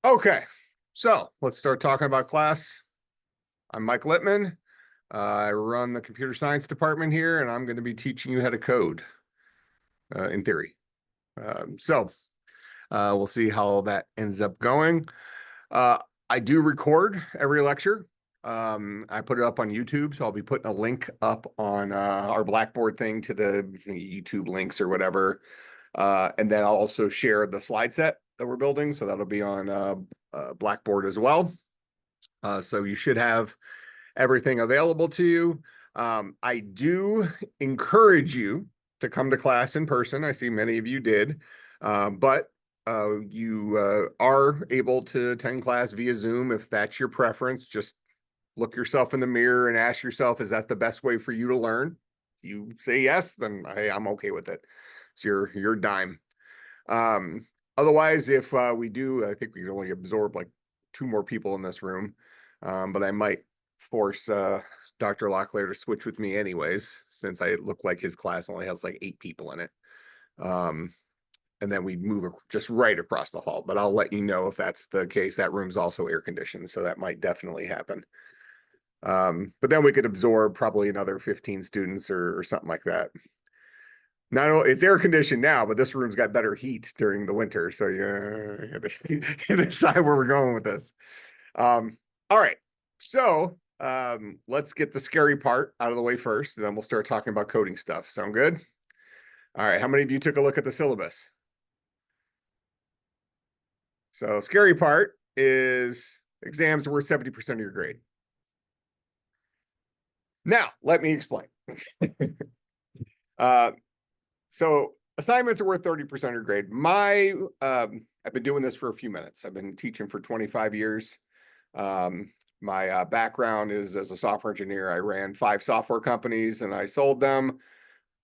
Okay, so let's start talking about class. I'm Mike Littman. I run the computer science department here, and I'm going to be teaching you how to code in theory. We'll see how that ends up going. Uh, I do record every lecture. I put it up on YouTube, so I'll be putting a link up on our Blackboard thing to the YouTube links or whatever. And then I'll also share the slide set that we're building, so that'll be on Blackboard as well. So you should have everything available to you. I do encourage you to come to class in person. I see many of you did, but you are able to attend class via Zoom if that's your preference. Just look yourself in the mirror and ask yourself, is that the best way for you to learn? If you say yes, then hey, I'm okay with it. It's your dime. Otherwise, if we do, I think we can only absorb like 2 more people in this room. But I might force Dr. Locklear to switch with me anyways, since I look like his class only has like 8 people in it. And then we move just right across the hall. But I'll let you know if that's the case. That room's also air conditioned, so that might definitely happen. But then we could absorb probably another 15 students or something like that. Not it's air conditioned now, but this room's got better heat during the winter. So you decide where we're going with this. All right. So let's get the scary part out of the way first, and then we'll start talking about coding stuff. Sound good? All right. How many of you took a look at the syllabus? So scary part is exams are worth 70% of your grade. Now, let me explain. So assignments are worth 30% of your grade. I've been doing this for a few minutes. I've been teaching for 25 years. My background is as a software engineer. I ran 5 software companies and I sold them.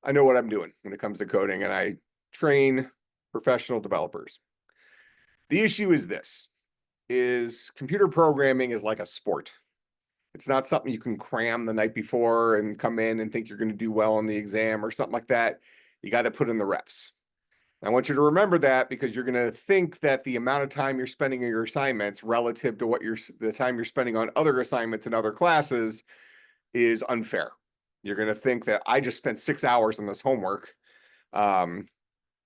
I know what I'm doing when it comes to coding, and I train professional developers. The issue is computer programming is like a sport. It's not something you can cram the night before and come in and think you're going to do well on the exam or something like that. You got to put in the reps. I want you to remember that, because you're going to think that the amount of time you're spending on your assignments relative to the time you're spending on other assignments and other classes is unfair. You're going to think that I just spent 6 hours on this homework, and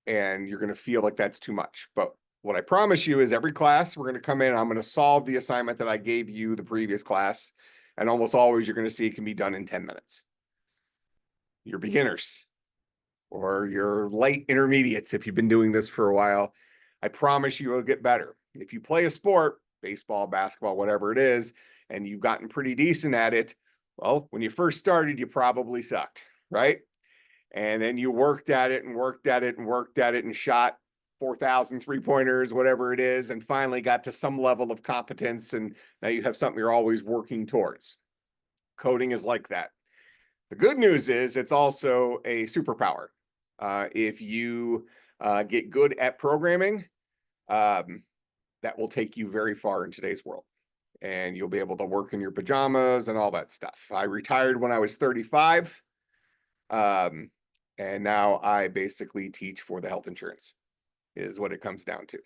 you're going to feel like that's too much. But what I promise you is every class we're going to come in, I'm going to solve the assignment that I gave you the previous class, and almost always you're going to see it can be done in 10 minutes. You're beginners or your light intermediates, if you've been doing this for a while, I promise you will get better. If you play a sport, baseball, basketball, whatever it is, and you've gotten pretty decent at it, well, when you first started, you probably sucked, right? And then you worked at it and worked at it and worked at it and shot 4,000 3-pointers, whatever it is, and finally got to some level of competence, and now you have something you're always working towards. Coding is like that. The good news is it's also a superpower. If you get good at programming, that will take you very far in today's world. And you'll be able to work in your pajamas and all that stuff. I retired when I was 35. And now I basically teach for the health insurance, is what it comes down to.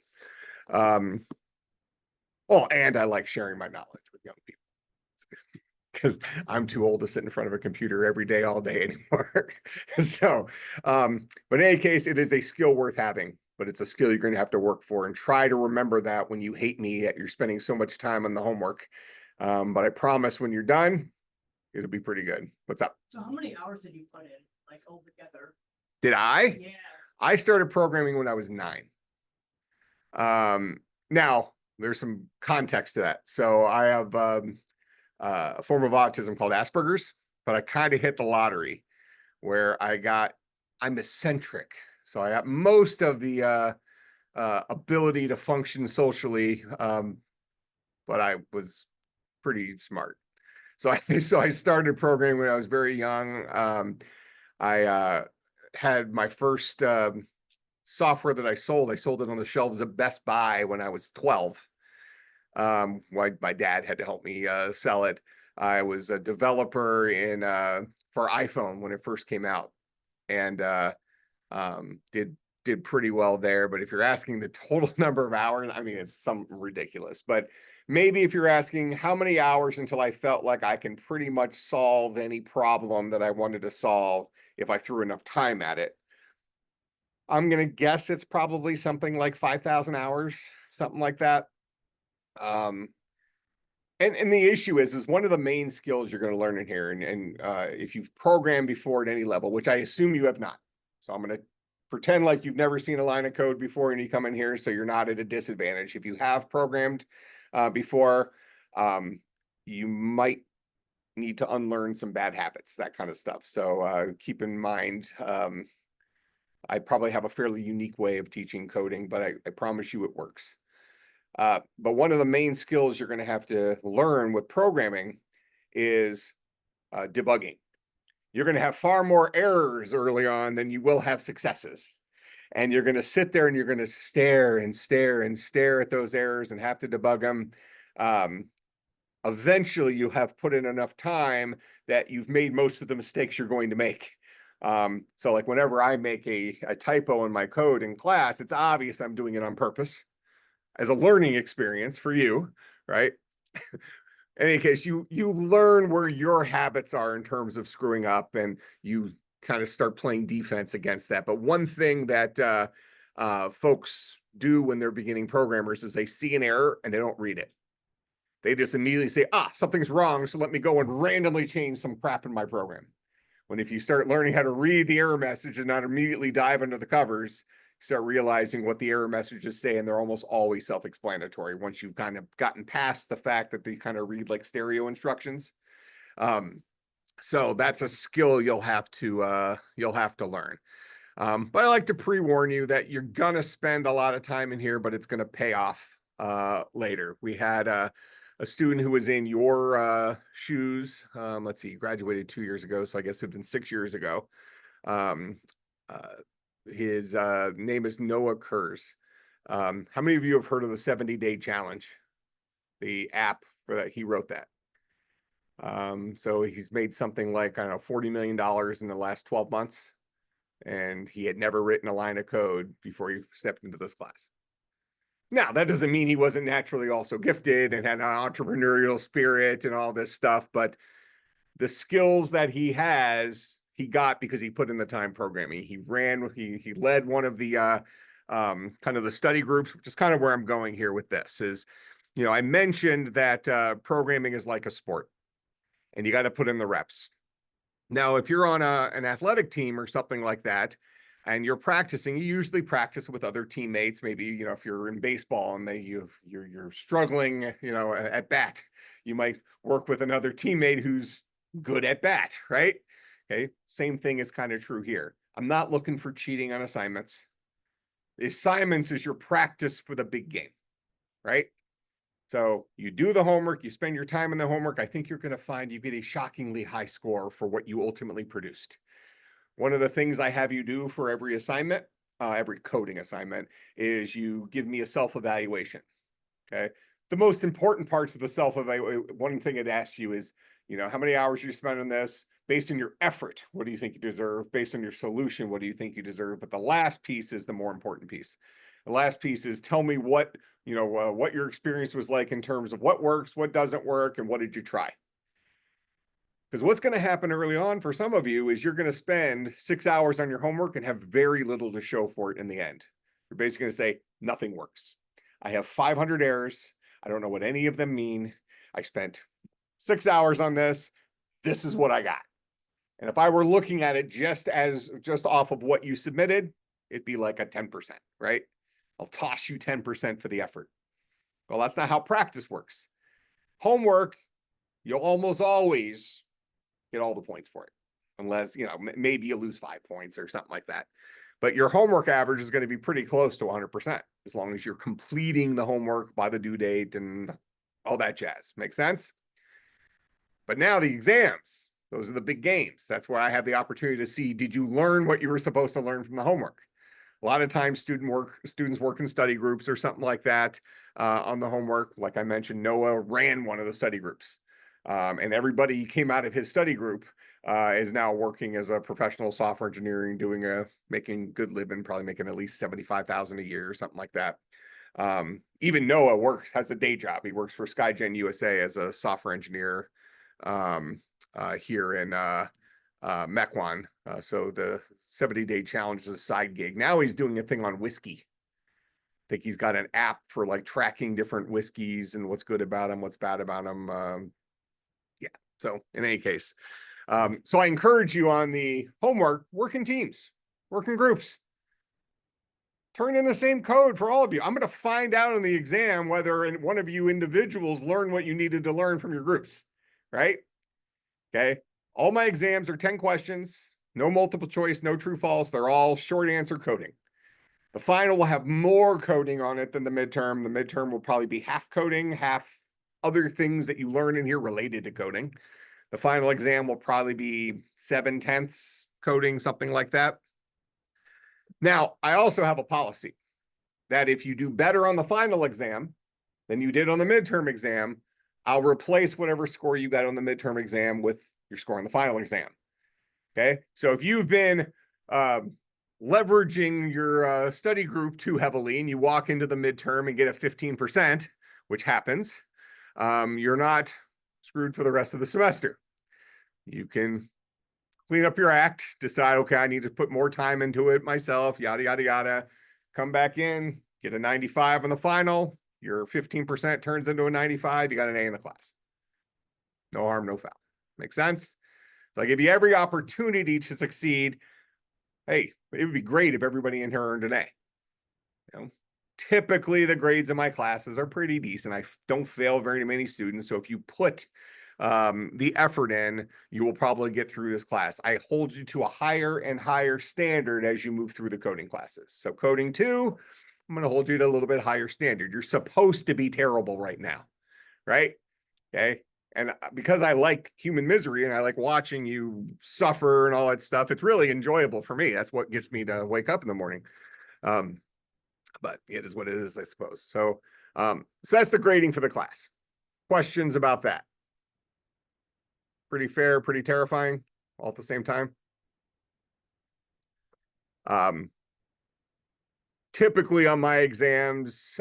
And I like sharing my knowledge with young people, because I'm too old to sit in front of a computer every day, all day anymore. But in any case, it is a skill worth having, but it's a skill you're going to have to work for, and try to remember that when you hate me that you're spending so much time on the homework. But I promise when you're done, it'll be pretty good. What's up? So how many hours did you put in, like, altogether? Did I? Yeah. I started programming when I was 9. Now there's some context to that. So I have a form of autism called Asperger's, but I kind of hit the lottery where I'm eccentric. So I got most of the ability to function socially, but I was pretty smart. So I started programming when I was very young. I had my first software that I sold it on the shelves of Best Buy when I was 12. My dad had to help me sell it. I was a developer for iPhone when it first came out, and did did pretty well there. But if you're asking the total number of hours, I mean, it's something ridiculous. But maybe if you're asking how many hours until I felt like I can pretty much solve any problem that I wanted to solve if I threw enough time at it, I'm going to guess it's probably something like 5,000 hours, something like that. And the issue is one of the main skills you're going to learn in here. And if you've programmed before at any level, which I assume you have not. So I'm going to pretend like you've never seen a line of code before and you come in here, so you're not at a disadvantage. If you have programmed before, you might need to unlearn some bad habits, that kind of stuff. So keep in mind, I probably have a fairly unique way of teaching coding, but I promise you it works. But one of the main skills you're going to have to learn with programming is debugging. You're going to have far more errors early on than you will have successes. And you're going to sit there and you're going to stare and stare and stare at those errors and have to debug them. Eventually, you have put in enough time that you've made most of the mistakes you're going to make. So like whenever I make a typo in my code in class, it's obvious I'm doing it on purpose as a learning experience for you, right? In any case, you learn where your habits are in terms of screwing up, and you kind of start playing defense against that. But one thing that folks do when they're beginning programmers is they see an error and they don't read it. They just immediately say, something's wrong, so let me go and randomly change some crap in my program. When if you start learning how to read the error message and not immediately dive into the covers, start realizing what the error messages say, and they're almost always self-explanatory once you've kind of gotten past the fact that they kind of read like stereo instructions. So that's a skill you'll have to learn. But I like to pre-warn you that you're gonna spend a lot of time in here, but it's gonna pay off later. We had a student who was in your shoes. Let's see, graduated 2 years ago, so I guess it would have been 6 years ago. His name is Noah Kurz. How many of you have heard of the 70-day challenge? The app for that, he wrote that. So he's made something like, I don't know, $40 million in the last 12 months. And he had never written a line of code before he stepped into this class. Now, that doesn't mean he wasn't naturally also gifted and had an entrepreneurial spirit and all this stuff, but the skills that he has, he got because he put in the time programming. He led one of the kind of the study groups, which is kind of where I'm going here with this is, I mentioned that programming is like a sport and you got to put in the reps. Now, if you're on an athletic team or something like that, and you're practicing, you usually practice with other teammates. Maybe, if you're in baseball and you're struggling, at bat, you might work with another teammate who's good at bat, right? Okay, same thing is kind of true here. I'm not looking for cheating on assignments. The assignments is your practice for the big game, right? So you do the homework, you spend your time in the homework. I think you're going to find you get a shockingly high score for what you ultimately produced. One of the things I have you do for every assignment, every coding assignment, is you give me a self-evaluation. Okay. The most important parts of the self-evaluation, one thing I'd ask you is, how many hours you spend on this based on your effort? What do you think you deserve? Based on your solution, what do you think you deserve? But the last piece is the more important piece. The last piece is tell me what your experience was like in terms of what works, what doesn't work, and what did you try? Because what's going to happen early on for some of you is you're going to spend 6 hours on your homework and have very little to show for it in the end. You're basically going to say, nothing works. I have 500 errors. I don't know what any of them mean. I spent 6 hours on this. This is what I got. And if I were looking at it just off of what you submitted, it'd be like a 10%, right? I'll toss you 10% for the effort. Well, that's not how practice works. Homework, you'll almost always get all the points for it, unless, maybe you lose 5 points or something like that. But your homework average is going to be pretty close to 100%, as long as you're completing the homework by the due date and all that jazz. Make sense? But now the exams, those are the big games. That's where I have the opportunity to see, did you learn what you were supposed to learn from the homework? A lot of times students work in study groups or something like that on the homework. Like I mentioned, Noah ran one of the study groups. And everybody came out of his study group is now working as a professional software engineering, making good living, probably making at least 75,000 a year or something like that. Even Noah has a day job. He works for Skygen USA as a software engineer here in Mequon. So the 70-day challenge is a side gig. Now he's doing a thing on whiskey. I think he's got an app for like tracking different whiskeys and what's good about them, what's bad about them. Yeah. So in any case, so I encourage you on the homework, work in teams, work in groups. Turn in the same code for all of you. I'm going to find out in the exam whether one of you individuals learned what you needed to learn from your groups, right? Okay. All my exams are 10 questions, no multiple choice, no true false. They're all short answer coding. The final will have more coding on it than the midterm. The midterm will probably be half coding, half other things that you learn in here related to coding. The final exam will probably be 7/10 coding, something like that. Now, I also have a policy that if you do better on the final exam than you did on the midterm exam, I'll replace whatever score you got on the midterm exam with your score on the final exam. Okay. So if you've been leveraging your study group too heavily and you walk into the midterm and get a 15%, which happens, you're not screwed for the rest of the semester. You can clean up your act, decide, okay, I need to put more time into it myself, yada, yada, yada. Come back in, get a 95 on the final. Your 15% turns into a 95. You got an A in the class. No harm, no foul. Make sense? So I give you every opportunity to succeed. Hey, it would be great if everybody in here earned an A. You know, typically the grades in my classes are pretty decent. I don't fail very many students. So if you put the effort in, you will probably get through this class. I hold you to a higher and higher standard as you move through the coding classes. So coding 2, I'm going to hold you to a little bit higher standard. You're supposed to be terrible right now, right? Okay. And because I like human misery and I like watching you suffer and all that stuff, it's really enjoyable for me. That's what gets me to wake up in the morning. But it is what it is, I suppose. So that's the grading for the class. Questions about that? Pretty fair, pretty terrifying, all at the same time. Typically on my exams,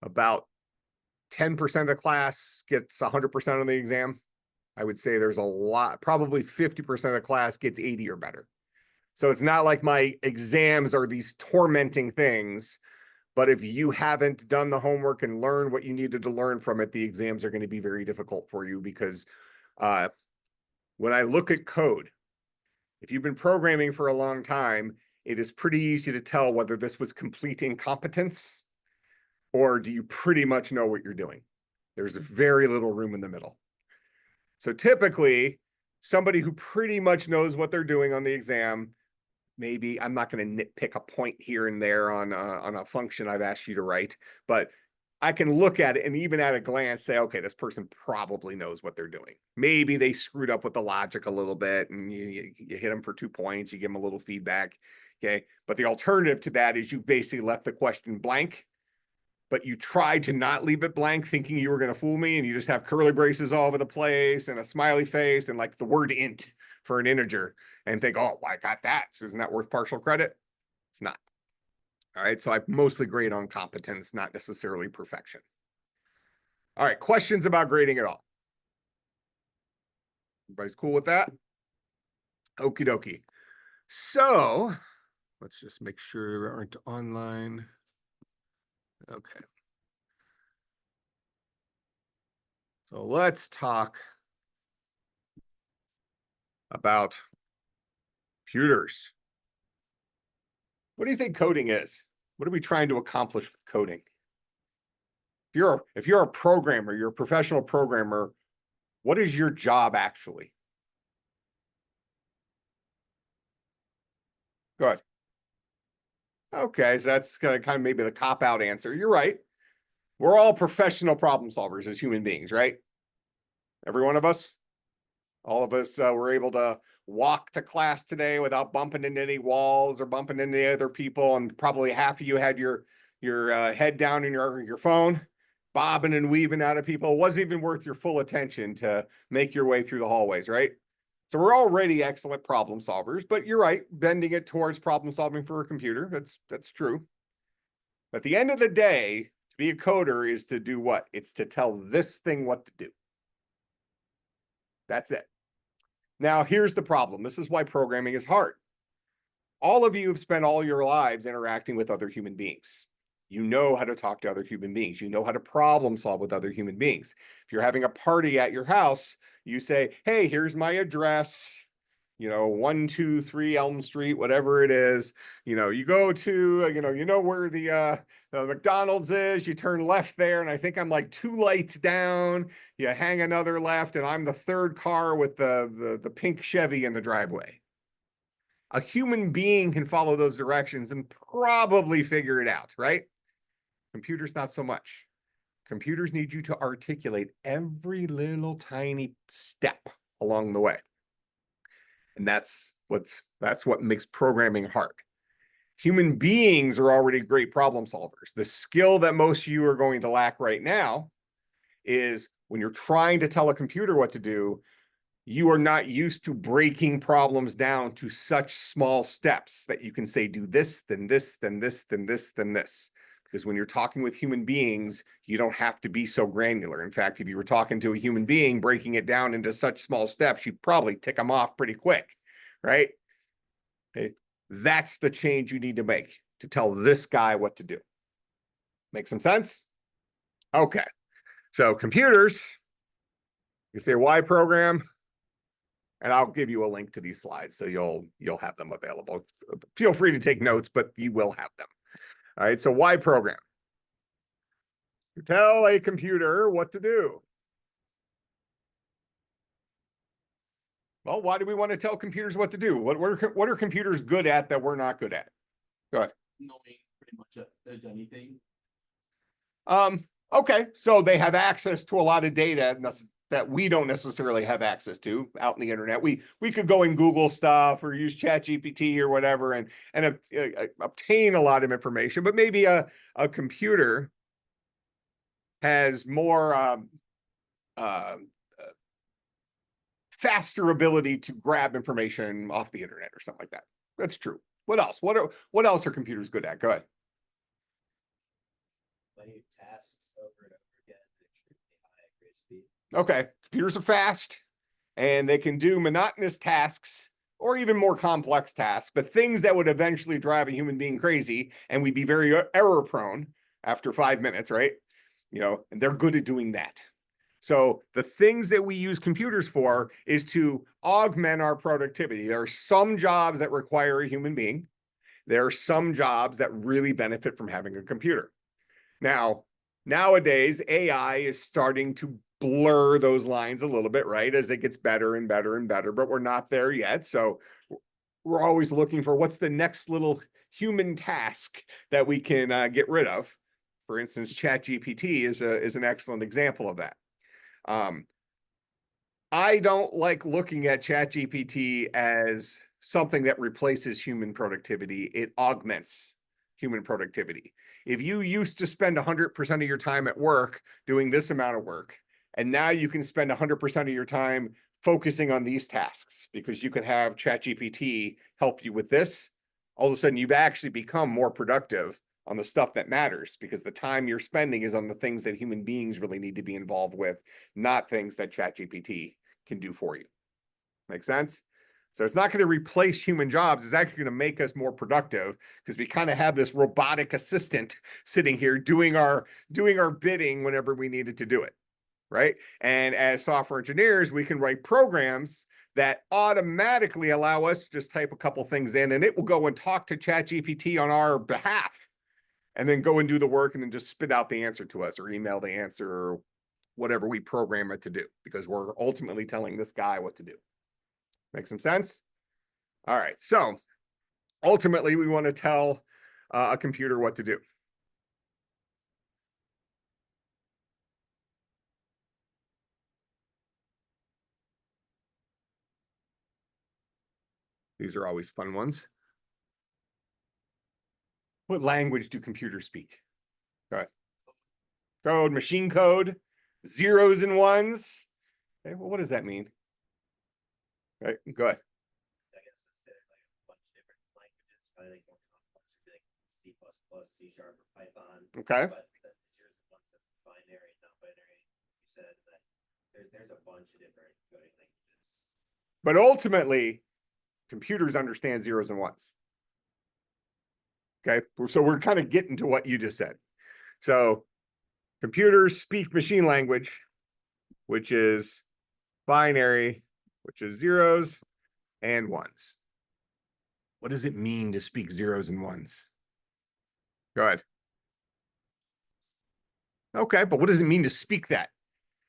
about 10% of the class gets 100% on the exam. I would say there's a lot, probably 50% of the class gets 80 or better. So it's not like my exams are these tormenting things, but if you haven't done the homework and learned what you needed to learn from it, the exams are going to be very difficult for you because when I look at code, if you've been programming for a long time, it is pretty easy to tell whether this was complete incompetence or do you pretty much know what you're doing. There's very little room in the middle. So typically, somebody who pretty much knows what they're doing on the exam, maybe I'm not going to nitpick a point here and there on a function I've asked you to write, but I can look at it and even at a glance say, okay, this person probably knows what they're doing. Maybe they screwed up with the logic a little bit and you hit them for 2 points, you give them a little feedback. Okay. But the alternative to that is you've basically left the question blank, but you tried to not leave it blank thinking you were going to fool me and you just have curly braces all over the place and a smiley face and like the word int for an integer and think, oh, well, I got that. Isn't that worth partial credit? It's not. All right. So I mostly grade on competence, not necessarily perfection. All right. Questions about grading at all? Everybody's cool with that? Okie dokie. So let's just make sure we aren't online. Okay. So let's talk about computers. What do you think coding is? What are we trying to accomplish with coding? If you're a programmer, you're a professional programmer, what is your job actually? Good. Okay, so that's kind of maybe the cop-out answer. You're right. We're all professional problem solvers as human beings, right? Every one of us. All of us were able to walk to class today without bumping into any walls or bumping into other people, and probably half of you had your head down in your phone. bobbing and weaving out of people. It wasn't even worth your full attention to make your way through the hallways, right? So we're already excellent problem solvers, but you're right, bending it towards problem solving for a computer, that's true. But at the end of the day, to be a coder is to do what? It's to tell this thing what to do. That's it. Now, here's the problem. This is why programming is hard. All of you have spent all your lives interacting with other human beings. You know how to talk to other human beings. You know how to problem solve with other human beings. If you're having a party at your house, you say, hey, here's my address, 123 Elm Street, whatever it is. You go to, where the McDonald's is, you turn left there, and I think I'm like 2 lights down. You hang another left, and I'm the third car with the pink Chevy in the driveway. A human being can follow those directions and probably figure it out, right? Computers, not so much. Computers need you to articulate every little tiny step along the way. And that's what makes programming hard. Human beings are already great problem solvers. The skill that most of you are going to lack right now is when you're trying to tell a computer what to do, you are not used to breaking problems down to such small steps that you can say, do this, then this, then this, then this, then this. Because when you're talking with human beings, you don't have to be so granular. In fact, if you were talking to a human being, breaking it down into such small steps, you'd probably tick them off pretty quick, right? Okay. That's the change you need to make to tell this guy what to do. Make some sense? Okay. So computers, you say why program? And I'll give you a link to these slides so you'll have them available. Feel free to take notes, but you will have them. All right, so why program? You tell a computer what to do. Well, why do we want to tell computers what to do? What are computers good at that we're not good at? Go ahead. Knowing pretty much anything. Okay, so they have access to a lot of data that we don't necessarily have access to out in the internet. We could go and Google stuff or use ChatGPT or whatever and obtain a lot of information, but maybe a computer has more faster ability to grab information off the internet or something like that. That's true. What else? What else are computers good at? Go ahead. Many tasks over and over again at extremely high rate speed. Okay, computers are fast and they can do monotonous tasks or even more complex tasks, but things that would eventually drive a human being crazy and we'd be very error prone after 5 minutes, right? And they're good at doing that. So the things that we use computers for is to augment our productivity. There are some jobs that require a human being. There are some jobs that really benefit from having a computer. Now, nowadays, AI is starting to blur those lines a little bit, right? As it gets better and better and better, but we're not there yet. So we're always looking for what's the next little human task that we can get rid of. For instance, ChatGPT is an excellent example of that. I don't like looking at ChatGPT as something that replaces human productivity. It augments human productivity. If you used to spend 100% of your time at work doing this amount of work, and now you can spend 100% of your time focusing on these tasks because you can have ChatGPT help you with this, all of a sudden you've actually become more productive on the stuff that matters because the time you're spending is on the things that human beings really need to be involved with, not things that ChatGPT can do for you. Make sense? So it's not going to replace human jobs. It's actually going to make us more productive because we kind of have this robotic assistant sitting here doing our bidding whenever we needed to do it, right? And as software engineers, we can write programs that automatically allow us to just type a couple things in and it will go and talk to ChatGPT on our behalf and then go and do the work and then just spit out the answer to us or email the answer or whatever we program it to do because we're ultimately telling this guy what to do. Make some sense? All right. So ultimately, we want to tell a computer what to do. These are always fun ones. What language do computers speak? Go ahead. code, machine code, zeros and ones. Okay, well, what does that mean? Right, go ahead. I guess instead of like a bunch of different languages, I think more complex would be like C++, C# or Python. Okay. But the zeros and ones that's binary, not binary. You said that there's a bunch of different coding languages. But ultimately, computers understand zeros and ones. Okay, so we're kind of getting to what you just said. So computers speak machine language, which is binary, which is zeros and ones. What does it mean to speak zeros and ones? Go ahead. Okay, but what does it mean to speak that?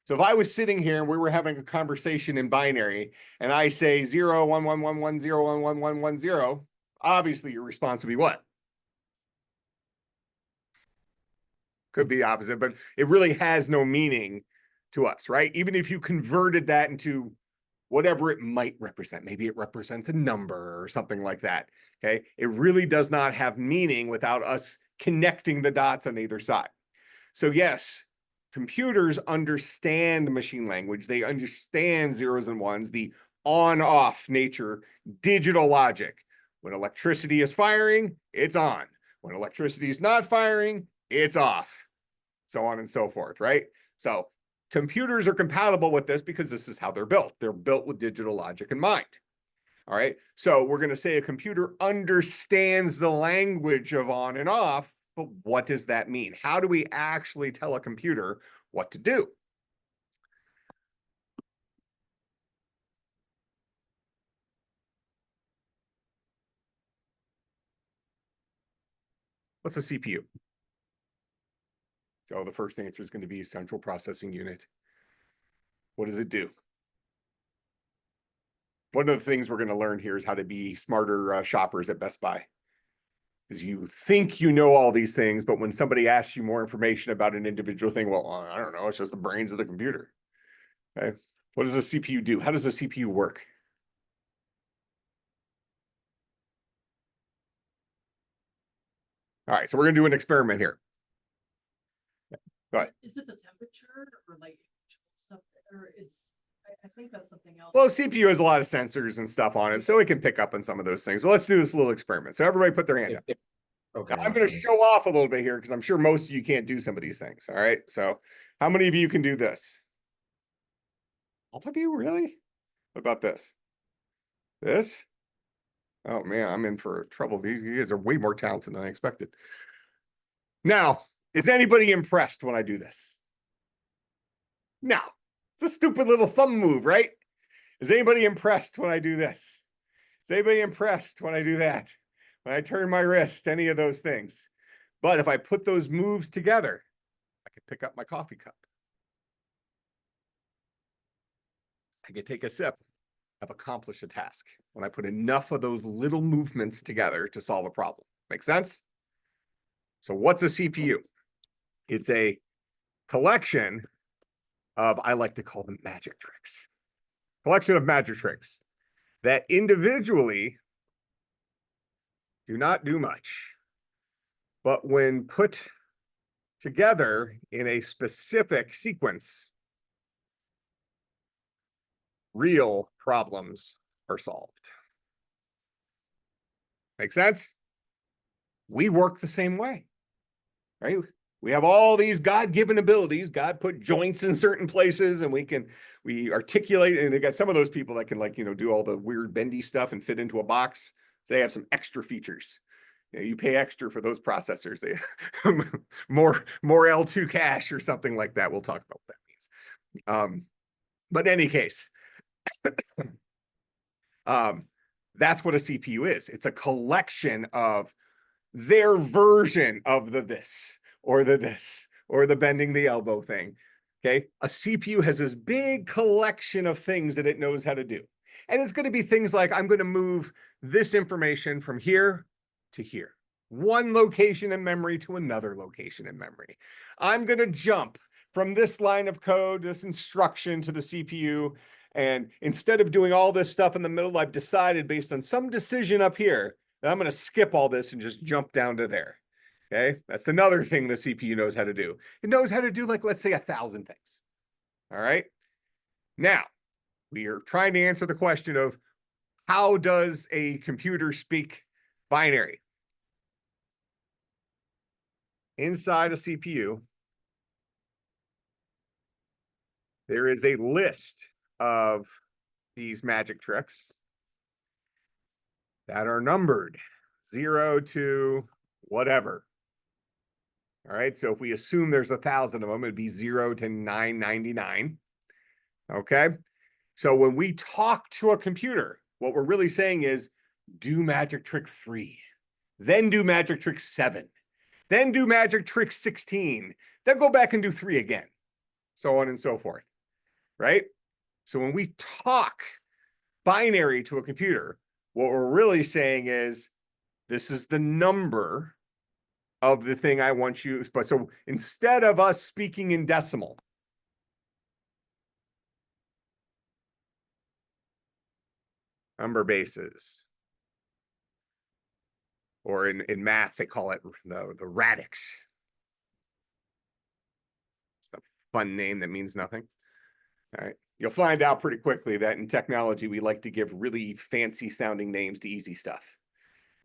So if I was sitting here and we were having a conversation in binary and I say 0, 1, 1, 1, 1, 0, 1, 1, 1, 1, 0, obviously your response would be what? Could be opposite, but it really has no meaning to us, right? Even if you converted that into whatever it might represent, maybe it represents a number or something like that, okay? It really does not have meaning without us connecting the dots on either side. So yes, computers understand machine language. They understand zeros and ones, the on-off nature, digital logic. When electricity is firing, it's on. When electricity is not firing, it's off. So on and so forth, right? So computers are compatible with this because this is how they're built. They're built with digital logic in mind. All right. So we're going to say a computer understands the language of on and off, but what does that mean? How do we actually tell a computer what to do? What's a CPU? So the first answer is going to be central processing unit. What does it do? One of the things we're going to learn here is how to be smarter shoppers at Best Buy. Because you think you know all these things, but when somebody asks you more information about an individual thing, well, I don't know, it's just the brains of the computer. Okay. What does a CPU do? How does a CPU work? All right, so we're going to do an experiment here. Go ahead. Is it the temperature or like stuff, or I think that's something else. Well, CPU has a lot of sensors and stuff on it, so it can pick up on some of those things. But let's do this little experiment. So everybody put their hand up. Okay. Now, I'm going to show off a little bit here because I'm sure most of you can't do some of these things. All right. So how many of you can do this? All of you, really? What about this? This? Oh man, I'm in for trouble. These guys are way more talented than I expected. Now, is anybody impressed when I do this? No. It's a stupid little thumb move, right? Is anybody impressed when I do this? Is anybody impressed when I do that? When I turn my wrist, any of those things. But if I put those moves together, I can pick up my coffee cup. I can take a sip. I've accomplished a task when I put enough of those little movements together to solve a problem. Make sense? So what's a CPU? It's a collection of, I like to call them magic tricks. Collection of magic tricks that individually do not do much, but when put together in a specific sequence, real problems are solved. Make sense? We work the same way, right? We have all these God-given abilities. God put joints in certain places and we articulate, and they got some of those people that can do all the weird bendy stuff and fit into a box. So they have some extra features. You pay extra for those processors. They more L2 cache or something like that. We'll talk about what that means. But in any case, that's what a CPU is. It's a collection of their version of the this or the bending the elbow thing. Okay. A CPU has this big collection of things that it knows how to do. And it's going to be things like, I'm going to move this information from here to here, one location in memory to another location in memory. I'm going to jump from this line of code, this instruction to the CPU. And instead of doing all this stuff in the middle, I've decided based on some decision up here that I'm going to skip all this and just jump down to there. Okay, that's another thing the CPU knows how to do. It knows how to do, like, let's say 1,000 things. All right. Now, we are trying to answer the question of how does a computer speak binary? Inside a CPU, there is a list of these magic tricks that are numbered 0 to whatever. All right, so if we assume there's 1,000 of them, it'd be 0 to 999. Okay, so when we talk to a computer, what we're really saying is do magic trick 3, then do magic trick 7, then do magic trick 16, then go back and do 3 again, so on and so forth, right? So when we talk binary to a computer, what we're really saying is this is the number of the thing I want you. But so instead of us speaking in decimal, number bases, or in math, they call it the radix. It's a fun name that means nothing. All right. You'll find out pretty quickly that in technology, we like to give really fancy sounding names to easy stuff.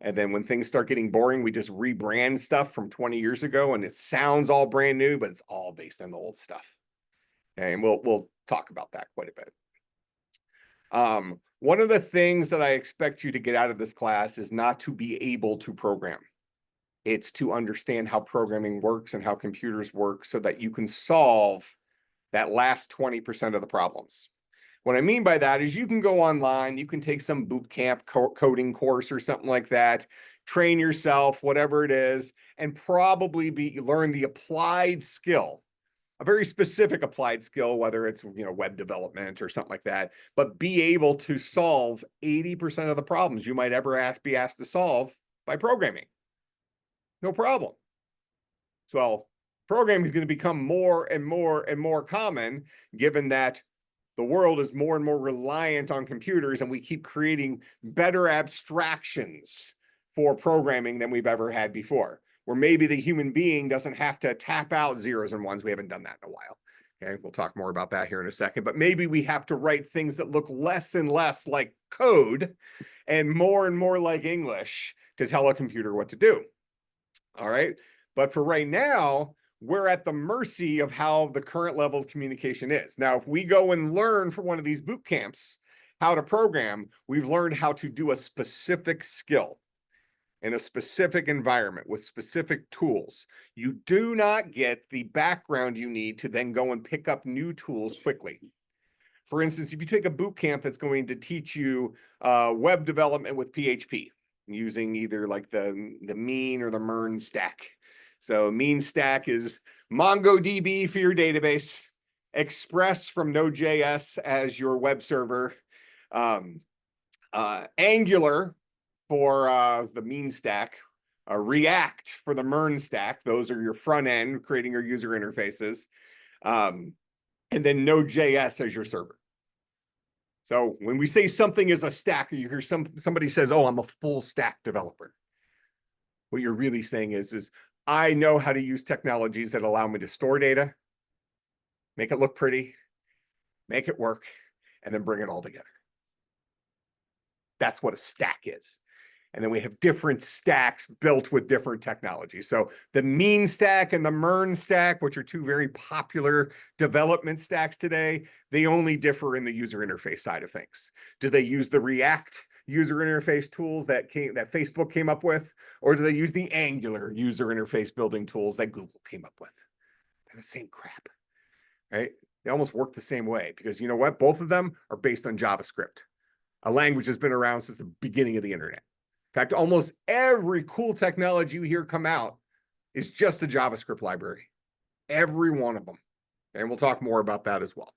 And then when things start getting boring, we just rebrand stuff from 20 years ago and it sounds all brand new, but it's all based on the old stuff. Okay, and we'll talk about that quite a bit. One of the things that I expect you to get out of this class is not to be able to program. It's to understand how programming works and how computers work so that you can solve that last 20% of the problems. What I mean by that is you can go online, you can take some boot camp coding course or something like that, train yourself, whatever it is, and probably learn the applied skill, a very specific applied skill, whether it's web development or something like that, but be able to solve 80% of the problems you might ever be asked to solve by programming. No problem. So programming is going to become more and more and more common, given that the world is more and more reliant on computers and we keep creating better abstractions for programming than we've ever had before, where maybe the human being doesn't have to tap out zeros and ones. We haven't done that in a while. Okay, we'll talk more about that here in a second, but maybe we have to write things that look less and less like code and more like English to tell a computer what to do. All right, but for right now, we're at the mercy of how the current level of communication is. Now, if we go and learn for one of these boot camps how to program, we've learned how to do a specific skill in a specific environment with specific tools. You do not get the background you need to then go and pick up new tools quickly. For instance, if you take a boot camp that's going to teach you web development with PHP, using either like the mean or the MERN stack. So mean stack is MongoDB for your database, Express from Node.js as your web server, Angular for the mean stack, React for the MERN stack. Those are your front end, creating your user interfaces, and then Node.js as your server. So when we say something is a stack, or you hear somebody says, "Oh, I'm a full stack developer." What you're really saying is I know how to use technologies that allow me to store data, make it look pretty, make it work, and then bring it all together. That's what a stack is. And then we have different stacks built with different technologies. So the mean stack and the MERN stack, which are two very popular development stacks today, they only differ in the user interface side of things. Do they use the React user interface tools that Facebook came up with, or do they use the Angular user interface building tools that Google came up with? They're the same crap, right? They almost work the same way because you know what? Both of them are based on JavaScript, a language that's been around since the beginning of the internet. In fact, almost every cool technology you hear come out is just a JavaScript library. Every one of them. And we'll talk more about that as well.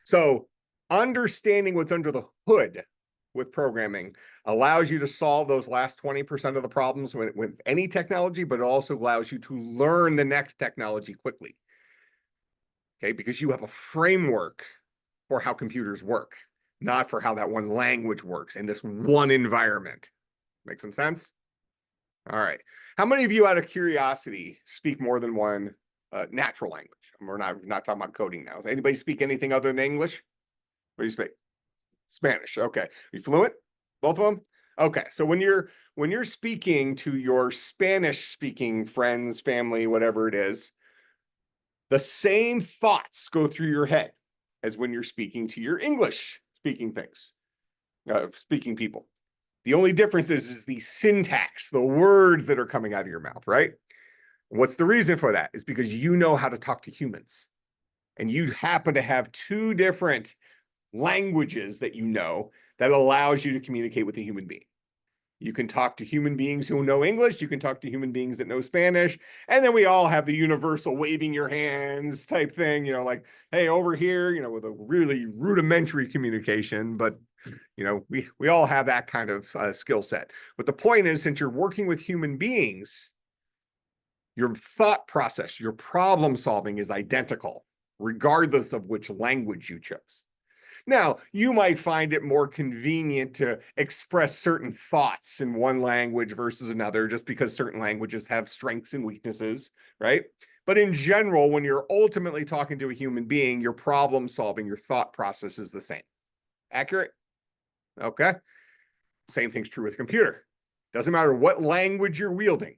So understanding what's under the hood with programming allows you to solve those last 20% of the problems with any technology, but it also allows you to learn the next technology quickly. Okay, because you have a framework for how computers work, not for how that one language works in this one environment. Make some sense? All right. How many of you, out of curiosity, speak more than one natural language? We're not talking about coding now. Does anybody speak anything other than English? What do you speak? Spanish. Okay. Are you fluent? Both of them? Okay. So when you're speaking to your Spanish speaking friends, family, whatever it is, the same thoughts go through your head as when you're speaking to your English speaking speaking people. The only difference is the syntax, the words that are coming out of your mouth, right? What's the reason for that? Is because you know how to talk to humans. And you happen to have two different languages that you know that allows you to communicate with a human being. You can talk to human beings who know English. You can talk to human beings that know Spanish. And then we all have the universal waving your hands type thing, like, hey, over here, with a really rudimentary communication. But, we all have that kind of skill set. But the point is, since you're working with human beings, your thought process, your problem solving is identical, regardless of which language you chose. Now, you might find it more convenient to express certain thoughts in one language versus another, just because certain languages have strengths and weaknesses, right? But in general, when you're ultimately talking to a human being, your problem solving, your thought process is the same. Accurate? Okay. Same thing's true with a computer. Doesn't matter what language you're wielding.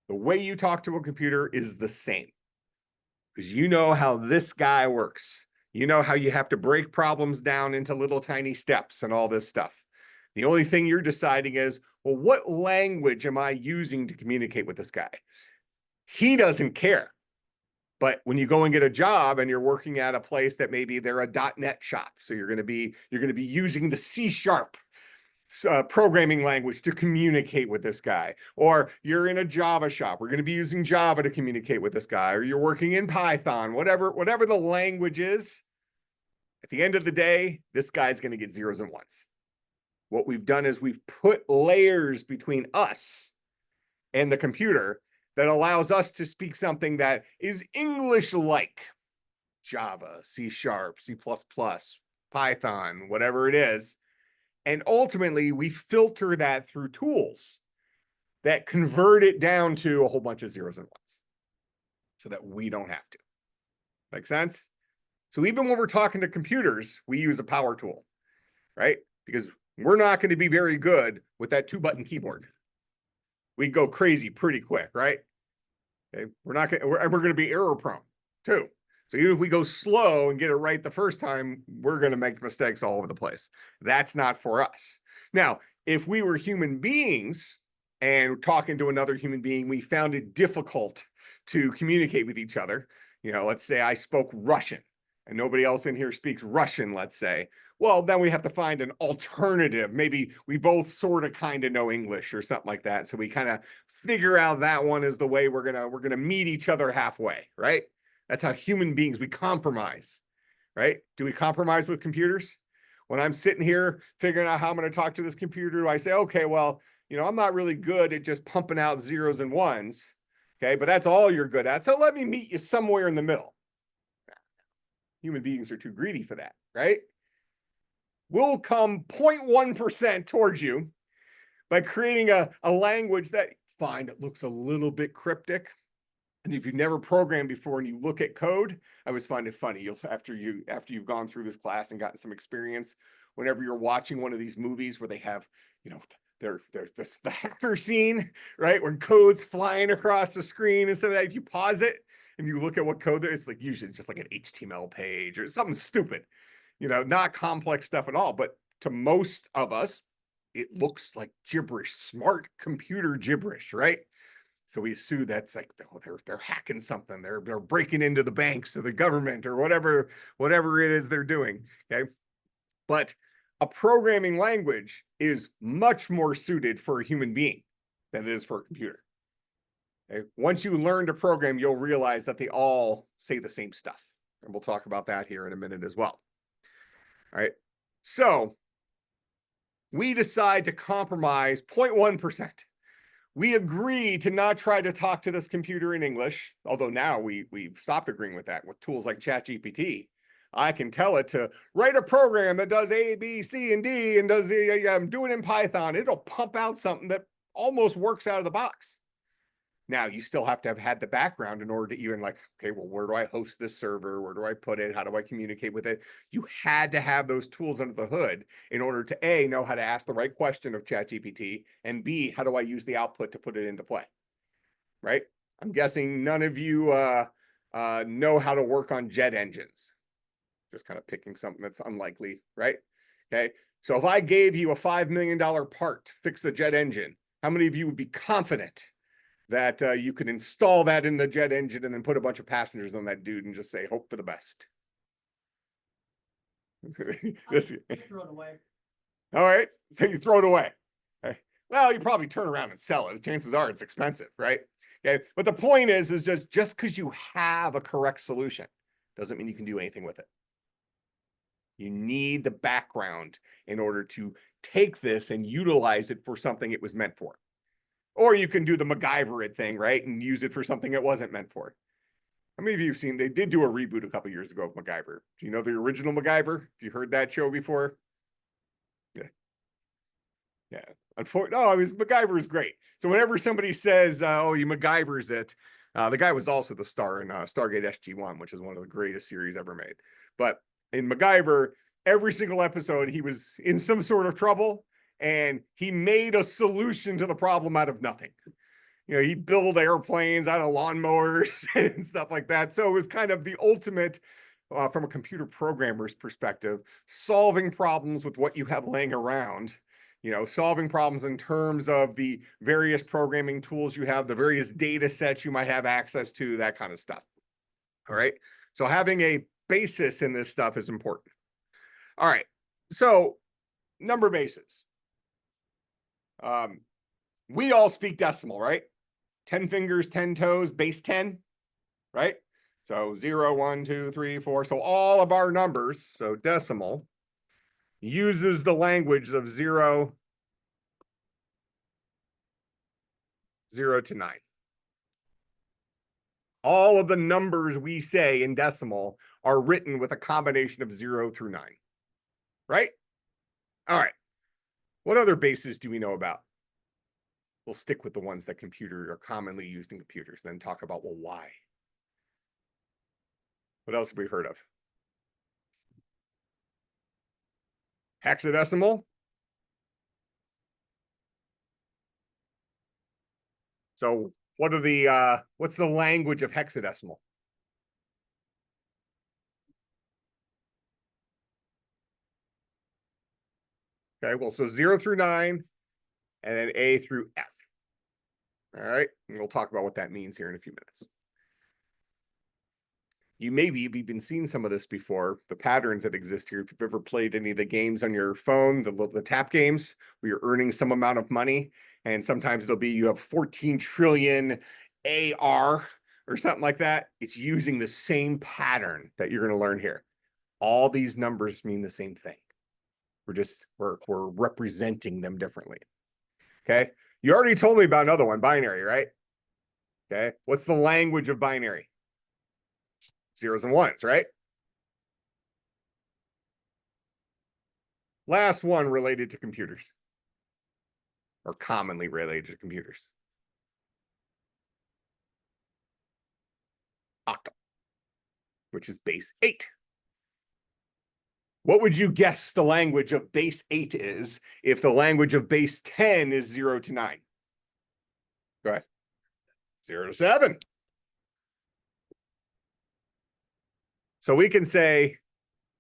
The way you talk to a computer is the same, because you know how this guy works. You know how you have to break problems down into little tiny steps and all this stuff. The only thing you're deciding is, well, what language am I using to communicate with this guy? He doesn't care. But when you go and get a job and you're working at a place that maybe they're a .NET shop, so you're going to be using the C# programming language to communicate with this guy, or you're in a Java shop, we're going to be using Java to communicate with this guy, or you're working in Python, whatever the language is. At the end of the day, this guy's going to get zeros and ones. What we've done is we've put layers between us and the computer that allows us to speak something that is English-like. Java, C#, C++, Python, whatever it is. And ultimately, we filter that through tools that convert it down to a whole bunch of zeros and ones so that we don't have to. Make sense? So even when we're talking to computers, we use a power tool, right? Because we're not going to be very good with that 2-button keyboard. We go crazy pretty quick, right? Okay, we're going to be error prone too. So even if we go slow and get it right the first time, we're going to make mistakes all over the place. That's not for us. Now, if we were human beings and talking to another human being, we found it difficult to communicate with each other. Let's say I spoke Russian and nobody else in here speaks Russian, let's say. Well, then we have to find an alternative. Maybe we both sort of kind of know English or something like that. So we kind of figure out that one is the way we're gonna meet each other halfway, right? That's how human beings, we compromise, right? Do we compromise with computers? When I'm sitting here figuring out how I'm going to talk to this computer, do I say, okay, well, I'm not really good at just pumping out zeros and ones, okay, but that's all you're good at. So let me meet you somewhere in the middle. Human beings are too greedy for that, right? We'll come 0.1% towards you by creating a language that, fine, it looks a little bit cryptic. And if you've never programmed before and you look at code, I always find it funny. After you've gone through this class and gotten some experience, whenever you're watching one of these movies where they have, there's the hacker scene, right? When code's flying across the screen and so that, if you pause it and you look at what code there is, like usually it's just like an HTML page or something stupid, not complex stuff at all. But to most of us, it looks like gibberish, smart computer gibberish, right? So we assume that's like, oh, they're hacking something. They're breaking into the banks or the government or whatever it is they're doing. Okay. But a programming language is much more suited for a human being than it is for a computer. Okay? Once you learn to program, you'll realize that they all say the same stuff. And we'll talk about that here in a minute as well. All right. So we decide to compromise 0.1%. We agree to not try to talk to this computer in English, although now we've stopped agreeing with that with tools like ChatGPT. I can tell it to write a program that does A, B, C, and D and does I'm doing it in Python. It'll pump out something that almost works out of the box. Now you still have to have had the background in order to even like, okay, well, where do I host this server? Where do I put it? How do I communicate with it? You had to have those tools under the hood in order to A, know how to ask the right question of ChatGPT, and B, how do I use the output to put it into play, right? I'm guessing none of you know how to work on jet engines. Just kind of picking something that's unlikely, right? Okay, so if I gave you a $5 million part to fix the jet engine, how many of you would be confident that you could install that in the jet engine and then put a bunch of passengers on that dude and just say, hope for the best? This, Throw it away. all right, so you throw it away. Okay. Well, you probably turn around and sell it. Chances are it's expensive, right? Okay, but the point is just because you have a correct solution doesn't mean you can do anything with it. You need the background in order to take this and utilize it for something it was meant for. Or you can do the MacGyver it thing, right? And use it for something it wasn't meant for. How many of you have seen, they did do a reboot a couple years ago of MacGyver. Do you know the original MacGyver? Have you heard that show before? Yeah. Yeah. Unfortunately, no, MacGyver is great. So whenever somebody says, oh, you MacGyver's it, the guy was also the star in Stargate SG-1, which is one of the greatest series ever made. But in MacGyver, every single episode, he was in some sort of trouble and he made a solution to the problem out of nothing. You know, he built airplanes out of lawnmowers and stuff like that. So it was kind of the ultimate, from a computer programmer's perspective, solving problems with what you have laying around. You know, solving problems in terms of the various programming tools you have, the various data sets you might have access to, that kind of stuff. All right. So having a basis in this stuff is important. All right. So number bases. We all speak decimal, right? 10 fingers, 10 toes, base 10, right? So 0, 1, 2, 3, 4. So all of our numbers, so decimal, uses the language of 0 to 9. All of the numbers we say in decimal are written with a combination of 0 through 9, right? All right. What other bases do we know about? We'll stick with the ones that are commonly used in computers, then talk about, well, why? What else have we heard of? Hexadecimal. So what's the language of hexadecimal? Okay, well, so 0 through 9, and then A through F. All right, and we'll talk about what that means here in a few minutes. You maybe have even seen some of this before, the patterns that exist here. If you've ever played any of the games on your phone, the tap games, where you're earning some amount of money, and sometimes it'll be you have 14 trillion AR or something like that. It's using the same pattern that you're going to learn here. All these numbers mean the same thing. We're representing them differently. Okay. You already told me about another one, binary, right? Okay. What's the language of binary? Zeros and ones, right? Last one related to computers, or commonly related to computers. Octal, which is base 8. What would you guess the language of base 8 is if the language of base 10 is 0 to 9? Go ahead. 0 to 7. So we can say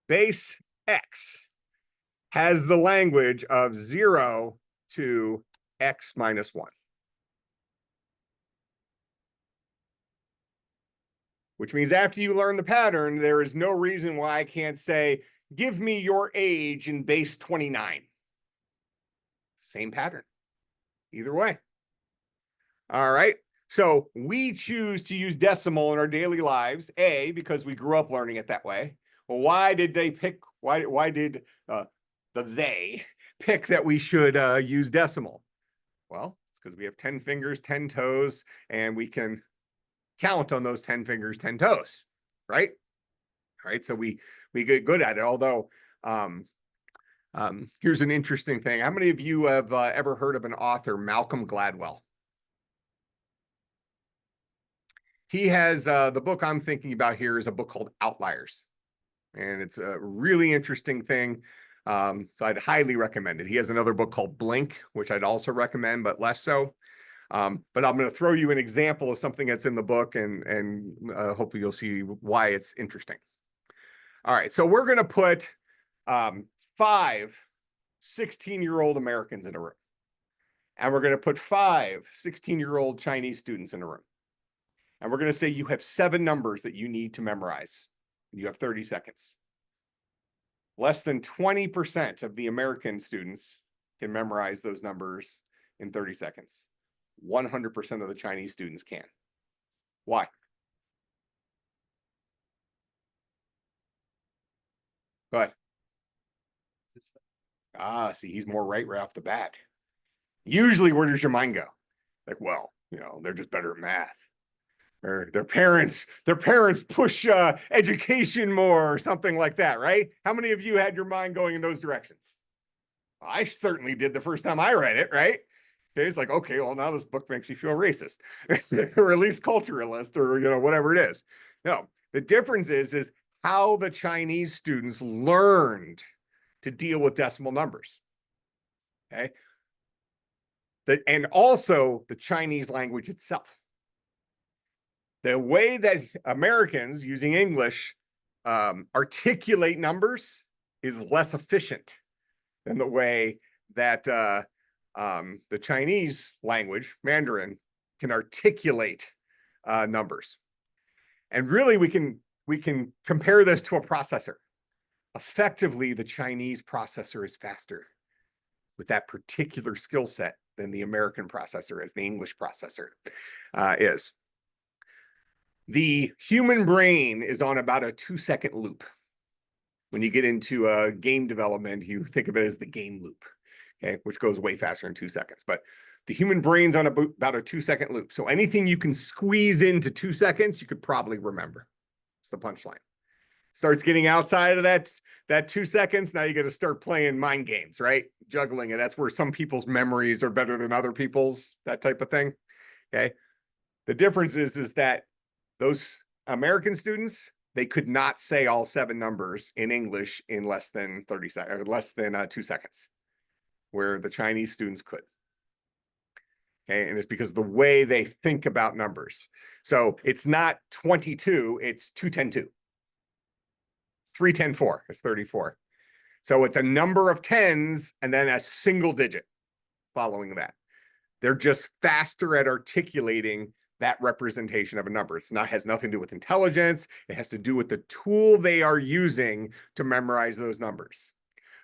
base X has the language of 0 to X minus 1. Which means after you learn the pattern, there is no reason why I can't say, give me your age in base 29. Same pattern. Either way. All right. So we choose to use decimal in our daily lives, A, because we grew up learning it that way. Well, why did they pick, why did they pick that we should use decimal? Well, it's because we have 10 fingers, 10 toes, and we can count on those 10 fingers, 10 toes, right? All right, so we get good at it. Although Here's an interesting thing. How many of you have ever heard of an author, Malcolm Gladwell? He has the book I'm thinking about here is a book called Outliers. And it's a really interesting thing. So I'd highly recommend it. He has another book called Blink, which I'd also recommend, but less so. But I'm going to throw you an example of something that's in the book, and hopefully you'll see why it's interesting. All right, so we're going to put 5 16-year-old Americans in a room. And we're going to put 5 16-year-old Chinese students in a room. And we're going to say you have 7 numbers that you need to memorize. You have 30 seconds. Less than 20% of the American students can memorize those numbers in 30 seconds. 100% of the Chinese students can. Why? Go ahead. See, he's more right off the bat. Usually, where does your mind go? Like, well, they're just better at math. Or their parents push education more or something like that, right? How many of you had your mind going in those directions? I certainly did the first time I read it, right? Okay, it's like, okay, well, now this book makes me feel racist or at least culturalist or, whatever it is. No, the difference is how the Chinese students learned to deal with decimal numbers. Okay. And also the Chinese language itself. The way that Americans using English articulate numbers is less efficient than the way that the Chinese language, Mandarin, can articulate numbers. And really, we can compare this to a processor. Effectively, the Chinese processor is faster with that particular skill set than the American processor is, the English processor is. The human brain is on about a 2-second loop. When you get into game development, you think of it as the game loop, okay, which goes way faster in 2 seconds. But the human brain's on about a 2-second loop. So anything you can squeeze into 2 seconds, you could probably remember. It's the punchline. Starts getting outside of that 2 seconds. Now you got to start playing mind games, right? Juggling it. That's where some people's memories are better than other people's, that type of thing. Okay. The difference is that those American students, they could not say all 7 numbers in English in less than 30 seconds, or less than 2 seconds, where the Chinese students could. Okay, and it's because of the way they think about numbers. So it's not 22, it's 2, 10, 2. 3, 10, 4 is 34. So it's a number of tens and then a single digit following that. They're just faster at articulating that representation of a number. Has nothing to do with intelligence. It has to do with the tool they are using to memorize those numbers.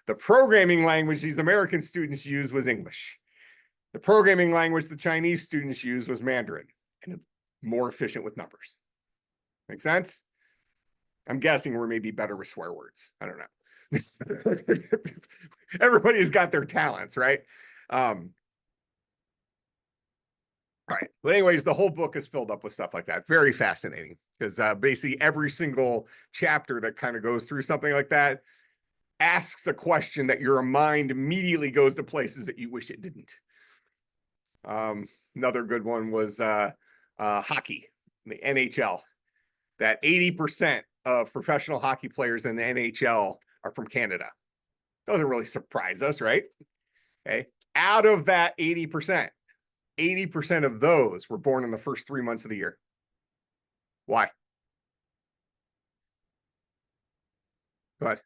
The programming language these American students used was English. The programming language the Chinese students used was Mandarin, and it's more efficient with numbers. Make sense? I'm guessing we're maybe better with swear words. I don't know. Everybody's got their talents, right? All right. But anyways, the whole book is filled up with stuff like that. Very fascinating because basically every single chapter that kind of goes through something like that asks a question that your mind immediately goes to places that you wish it didn't. Another good one was hockey, the NHL. That 80% of professional hockey players in the NHL are from Canada. Doesn't really surprise us, right? Okay. Out of that 80% of those were born in the first 3 months of the year. Why? Go ahead.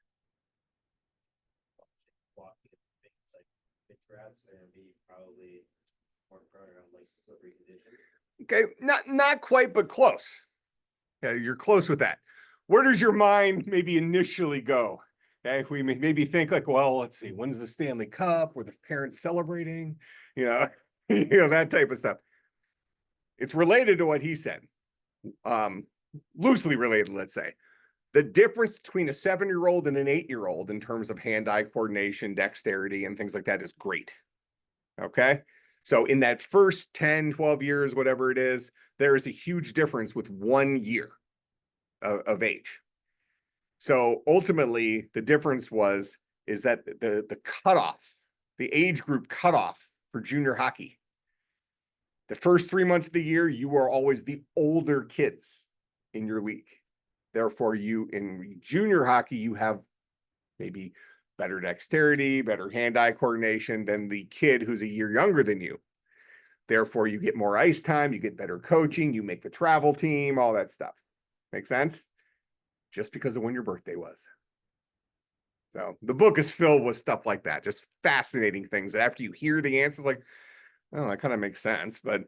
Okay, not quite, but close. Okay, you're close with that. Where does your mind maybe initially go? Okay, if we maybe think like, well, let's see, when's the Stanley Cup? Were the parents celebrating? That type of stuff. It's related to what he said. Loosely related, let's say. The difference between a 7-year-old and an 8-year-old in terms of hand-eye coordination, dexterity, and things like that is great. Okay? So in that first 10, 12 years, whatever it is, there is a huge difference with 1 year of age. So ultimately, the difference was is that the cutoff, the age group cutoff for junior hockey. The first 3 months of the year, you are always the older kids in your league. Therefore, you in junior hockey, you have maybe better dexterity, better hand-eye coordination than the kid who's a year younger than you. Therefore, you get more ice time, you get better coaching, you make the travel team, all that stuff. Make sense? Just because of when your birthday was. So the book is filled with stuff like that, just fascinating things. After you hear the answers, like, oh, that kind of makes sense, but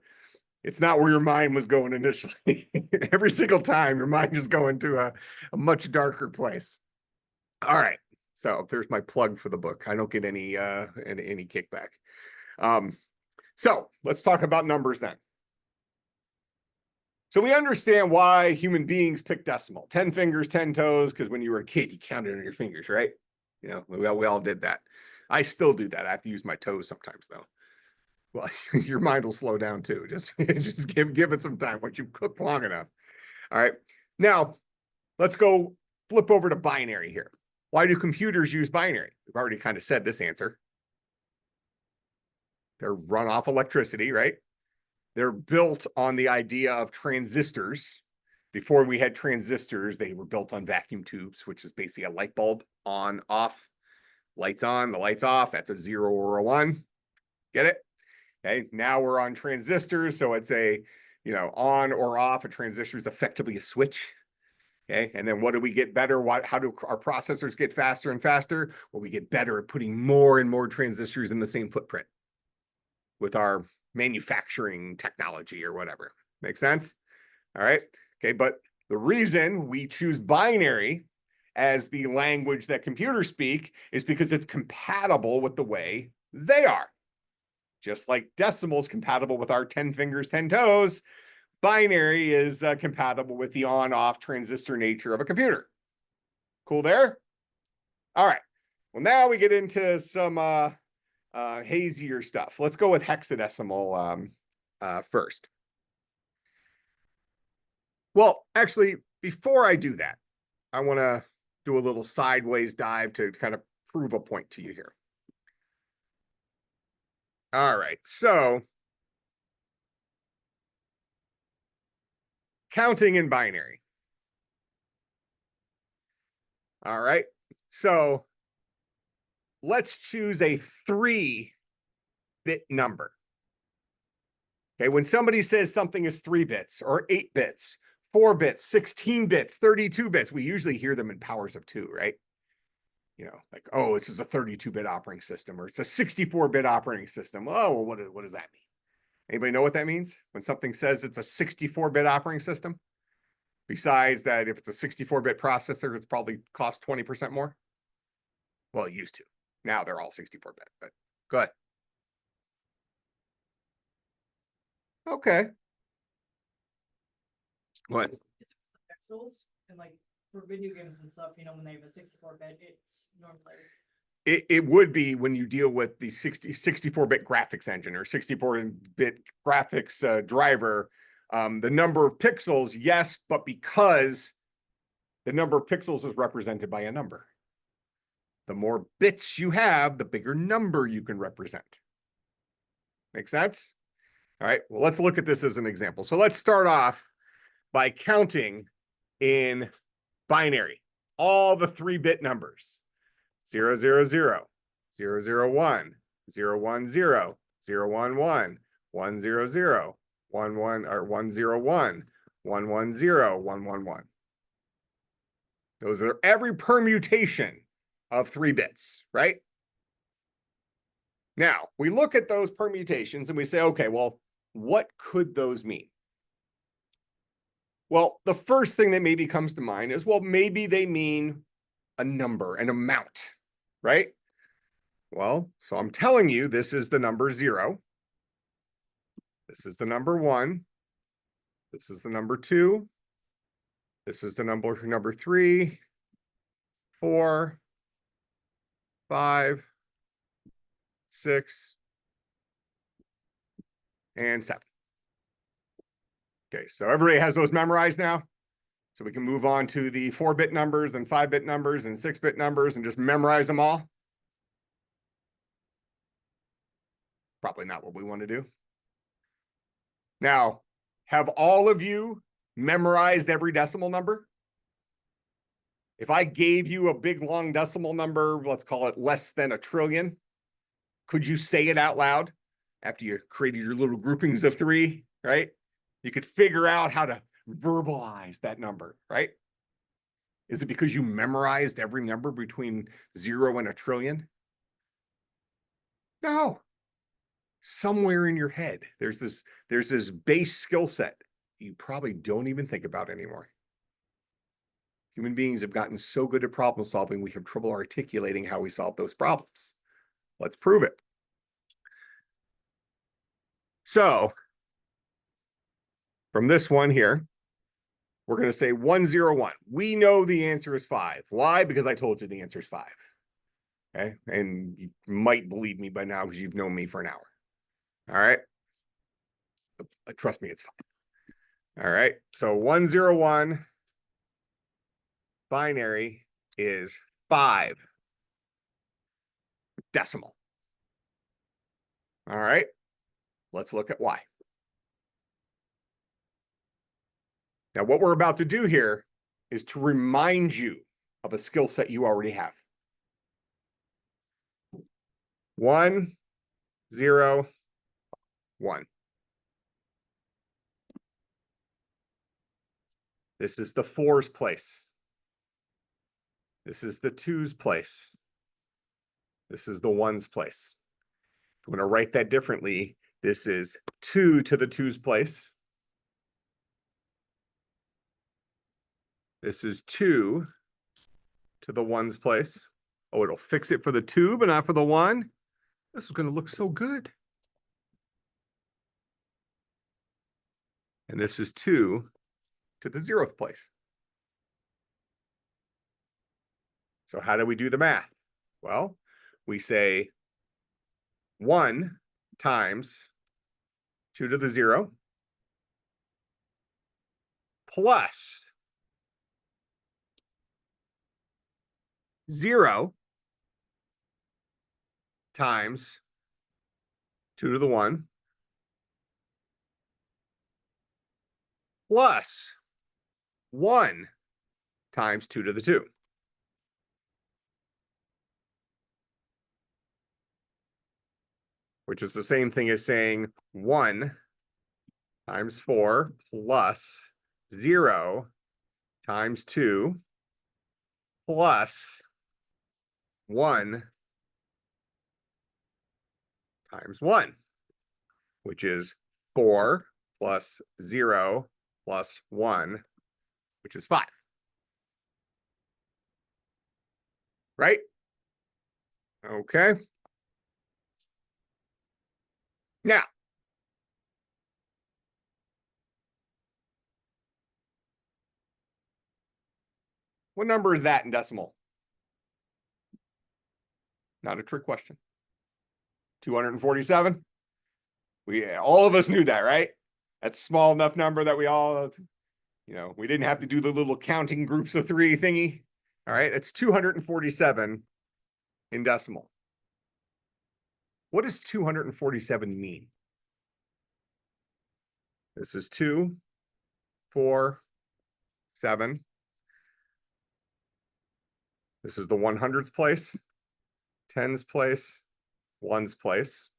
it's not where your mind was going initially. Every single time, your mind is going to a much darker place. All right, so there's my plug for the book. I don't get any kickback. So let's talk about numbers then. So we understand why human beings pick decimal, 10 fingers, 10 toes, because when you were a kid, you counted on your fingers, right? You know, we all did that. I still do that. I have to use my toes sometimes, though. Well, your mind will slow down too. Just give it some time once you cook long enough. All right. Now, let's go flip over to binary here. Why do computers use binary? We've already kind of said this answer. They're run off electricity, right? They're built on the idea of transistors. Before we had transistors, they were built on vacuum tubes, which is basically a light bulb on, off, lights on, the lights off. That's a 0 or a 1. Get it? Okay, now we're on transistors, so it's a, on or off. A transistor is effectively a switch. Okay, and then what do we get better? How do our processors get faster and faster? Well, we get better at putting more and more transistors in the same footprint with our manufacturing technology or whatever. Make sense? All right. Okay, but the reason we choose binary as the language that computers speak is because it's compatible with the way they are. Just like decimal is compatible with our 10 fingers, 10 toes, binary is compatible with the on-off transistor nature of a computer. Cool there? All right. Well, now we get into some hazier stuff. Let's go with hexadecimal first. Well, actually, before I do that, I want to do a little sideways dive to kind of prove a point to you here. All right, so counting in binary. All right, so let's choose a 3-bit number. Okay, when somebody says something is 3 bits or 8 bits, 4 bits, 16 bits, 32 bits, we usually hear them in powers of 2, right? Like, oh, this is a 32-bit operating system, or it's a 64-bit operating system. Oh, well, what does that mean? Anybody know what that means? When something says it's a 64-bit operating system? Besides that, if it's a 64-bit processor, it's probably cost 20% more. Well, it used to. Now they're all 64-bit, but go ahead. Okay. What? It's the pixels and like for video games and stuff, when they have a 64-bit, it's normally. It would be when you deal with the 64-bit graphics engine or 64-bit graphics driver. The number of pixels, yes, but because the number of pixels is represented by a number. The more bits you have, the bigger number you can represent. Make sense? All right, well, let's look at this as an example. So let's start off by counting in binary, all the 3-bit numbers. 0, 0, 0, 0, 0, 1, 0, 1, 0, 0, 1, 1, 1, 0, 0, 1, 1, or 1, 0, 1, 1, 1, 0, 1, 1, 1. Those are every permutation of 3 bits, right? Now, we look at those permutations and we say, okay, well, what could those mean? Well, the first thing that maybe comes to mind is, well, maybe they mean a number, an amount, right? Well, so I'm telling you, this is the number 0. This is the number 1. This is the number 2. This is the number 3, 4, 5, 6, and 7. Okay, so everybody has those memorized now? So we can move on to the 4-bit numbers and 5-bit numbers and 6-bit numbers and just memorize them all. probably not what we want to do. Now, have all of you memorized every decimal number? If I gave you a big long decimal number, let's call it less than a trillion, could you say it out loud after you created your little groupings of 3, right? You could figure out how to verbalize that number, right? Is it because you memorized every number between 0 and a trillion? No. Somewhere in your head, there's this base skill set you probably don't even think about anymore. Human beings have gotten so good at problem solving, we have trouble articulating how we solve those problems. Let's prove it. So from this one here, we're going to say 101. We know the answer is 5. Why? Because I told you the answer is 5. Okay. And you might believe me by now because you've known me for an hour. All right. Trust me, it's 5. All right. So 101 binary is 5 decimal. All right. Let's look at why. Now, what we're about to do here is to remind you of a skill set you already have. 1, 0, 1. This is the 4's place. This is the 2's place. This is the 1's place. If you want to write that differently, this is 2 to the 2's place. This is 2 to the 1's place. Oh, it'll fix it for the 2, but not for the 1. This is going to look so good. And this is 2 to the 0th place. So how do we do the math? Well, we say 1 times 2 to the 0 plus 0 times 2 to the 1 plus 1 times 2 to the 2. Which is the same thing as saying 1 times 4 plus 0 times 2 plus 1 times 1, which is 4 plus 0 plus 1, which is 5. Right? Okay. Now, what number is that in decimal? Not a trick question. 247. All of us knew that, right? That's a small enough number that we all, we didn't have to do the little counting groups of 3 thingy. All right, it's 247 in decimal. What does 247 mean? This is 2, 4, 7. This is the 100th place, 10's place, 1's place.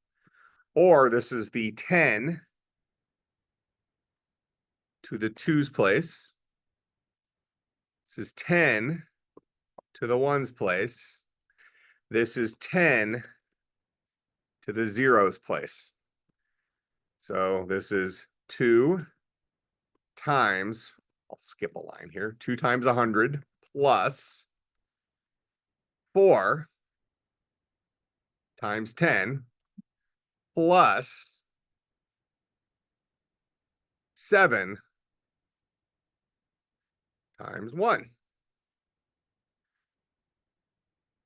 Or this is the 10 to the 2's place. This is 10 to the 1's place. This is 10 to the 0's place. So this is 2 times, I'll skip a line here, 2 times 100 plus 4 times 10 plus 7 times 1.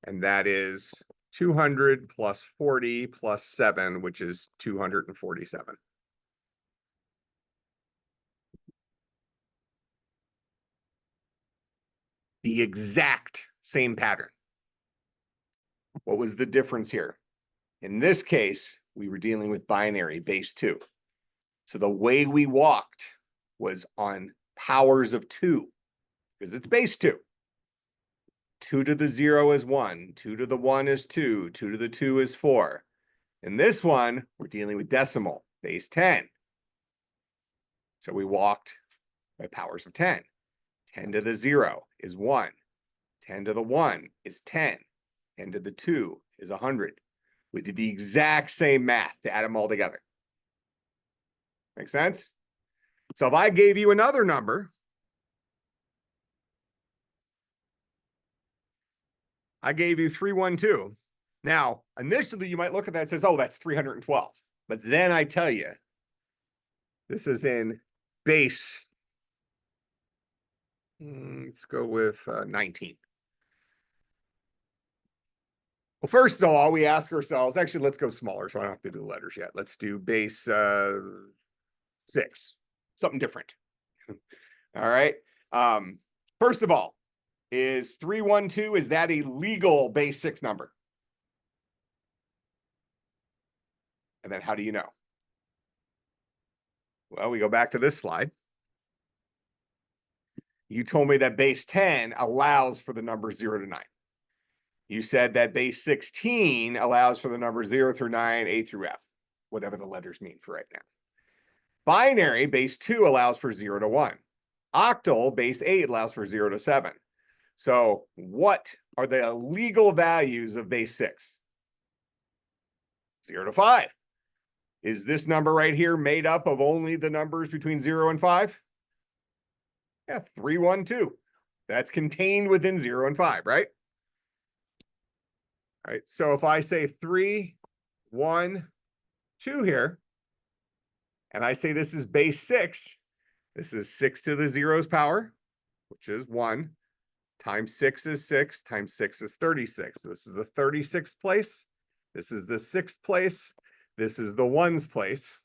And that is 200 plus 40 plus 7, which is 247. The exact same pattern. What was the difference here? In this case, we were dealing with binary base 2. So the way we walked was on powers of 2 because it's base 2. 2 to the 0 is 1, 2 to the 1 is 2, 2 to the 2 is 4. In this one, we're dealing with decimal, base 10. So we walked by powers of 10. 10 to the 0 is 1. 10 to the 1 is 10. 10 to the 2 is 100. We did the exact same math to add them all together. Make sense? So if I gave you another number, I gave you 312. Now, initially you might look at that and says, oh, that's 312. But then I tell you, this is in base. Let's go with 19. Well, first of all, we ask ourselves, actually, let's go smaller. So I don't have to do the letters yet. Let's do base 6, something different. All right. First of all, is 312, is that a legal base 6 number? And then how do you know? Well, we go back to this slide. You told me that base 10 allows for the number 0 to 9. You said that base 16 allows for the number 0 through 9, A through F, whatever the letters mean for right now. Binary, base 2 allows for 0 to 1. Octal, base 8 allows for 0 to 7. So what are the legal values of base 6? 0 to 5. Is this number right here made up of only the numbers between 0 and 5? Yeah, 312. That's contained within 0 and 5, right? All right, so if I say 3, 1, 2 here, and I say this is base 6, this is 6 to the 0's power, which is 1, times 6 is 6, times 6 is 36. So this is the 36th place. This is the 6th place. This is the 1's place.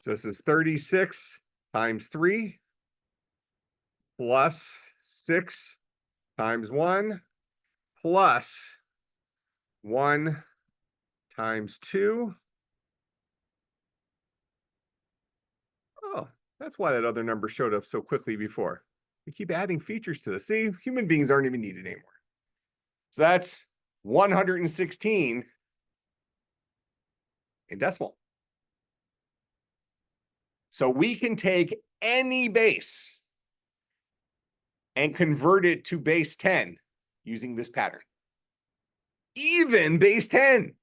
So this is 36 times 3 plus 6 times 1 plus 1 times 2. Oh, that's why that other number showed up so quickly before. We keep adding features to this. See, human beings aren't even needed anymore. So that's 116 in decimal. So we can take any base and convert it to base 10 using this pattern. Even base 10.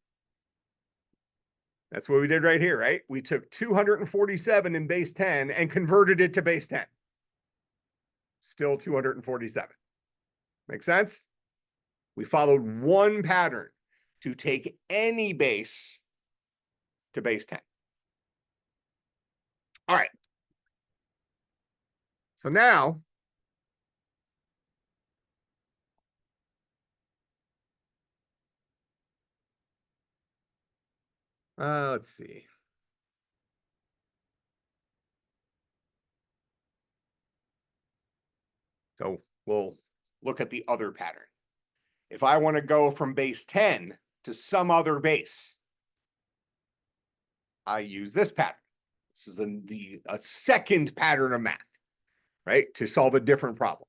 That's what we did right here, right? We took 247 in base 10 and converted it to base 10. Still 247. Make sense? We followed one pattern to take any base to base 10. All right. So now, let's see. So we'll look at the other pattern. If I want to go from base 10 to some other base, I use this pattern. This is a second pattern of math, right? To solve a different problem.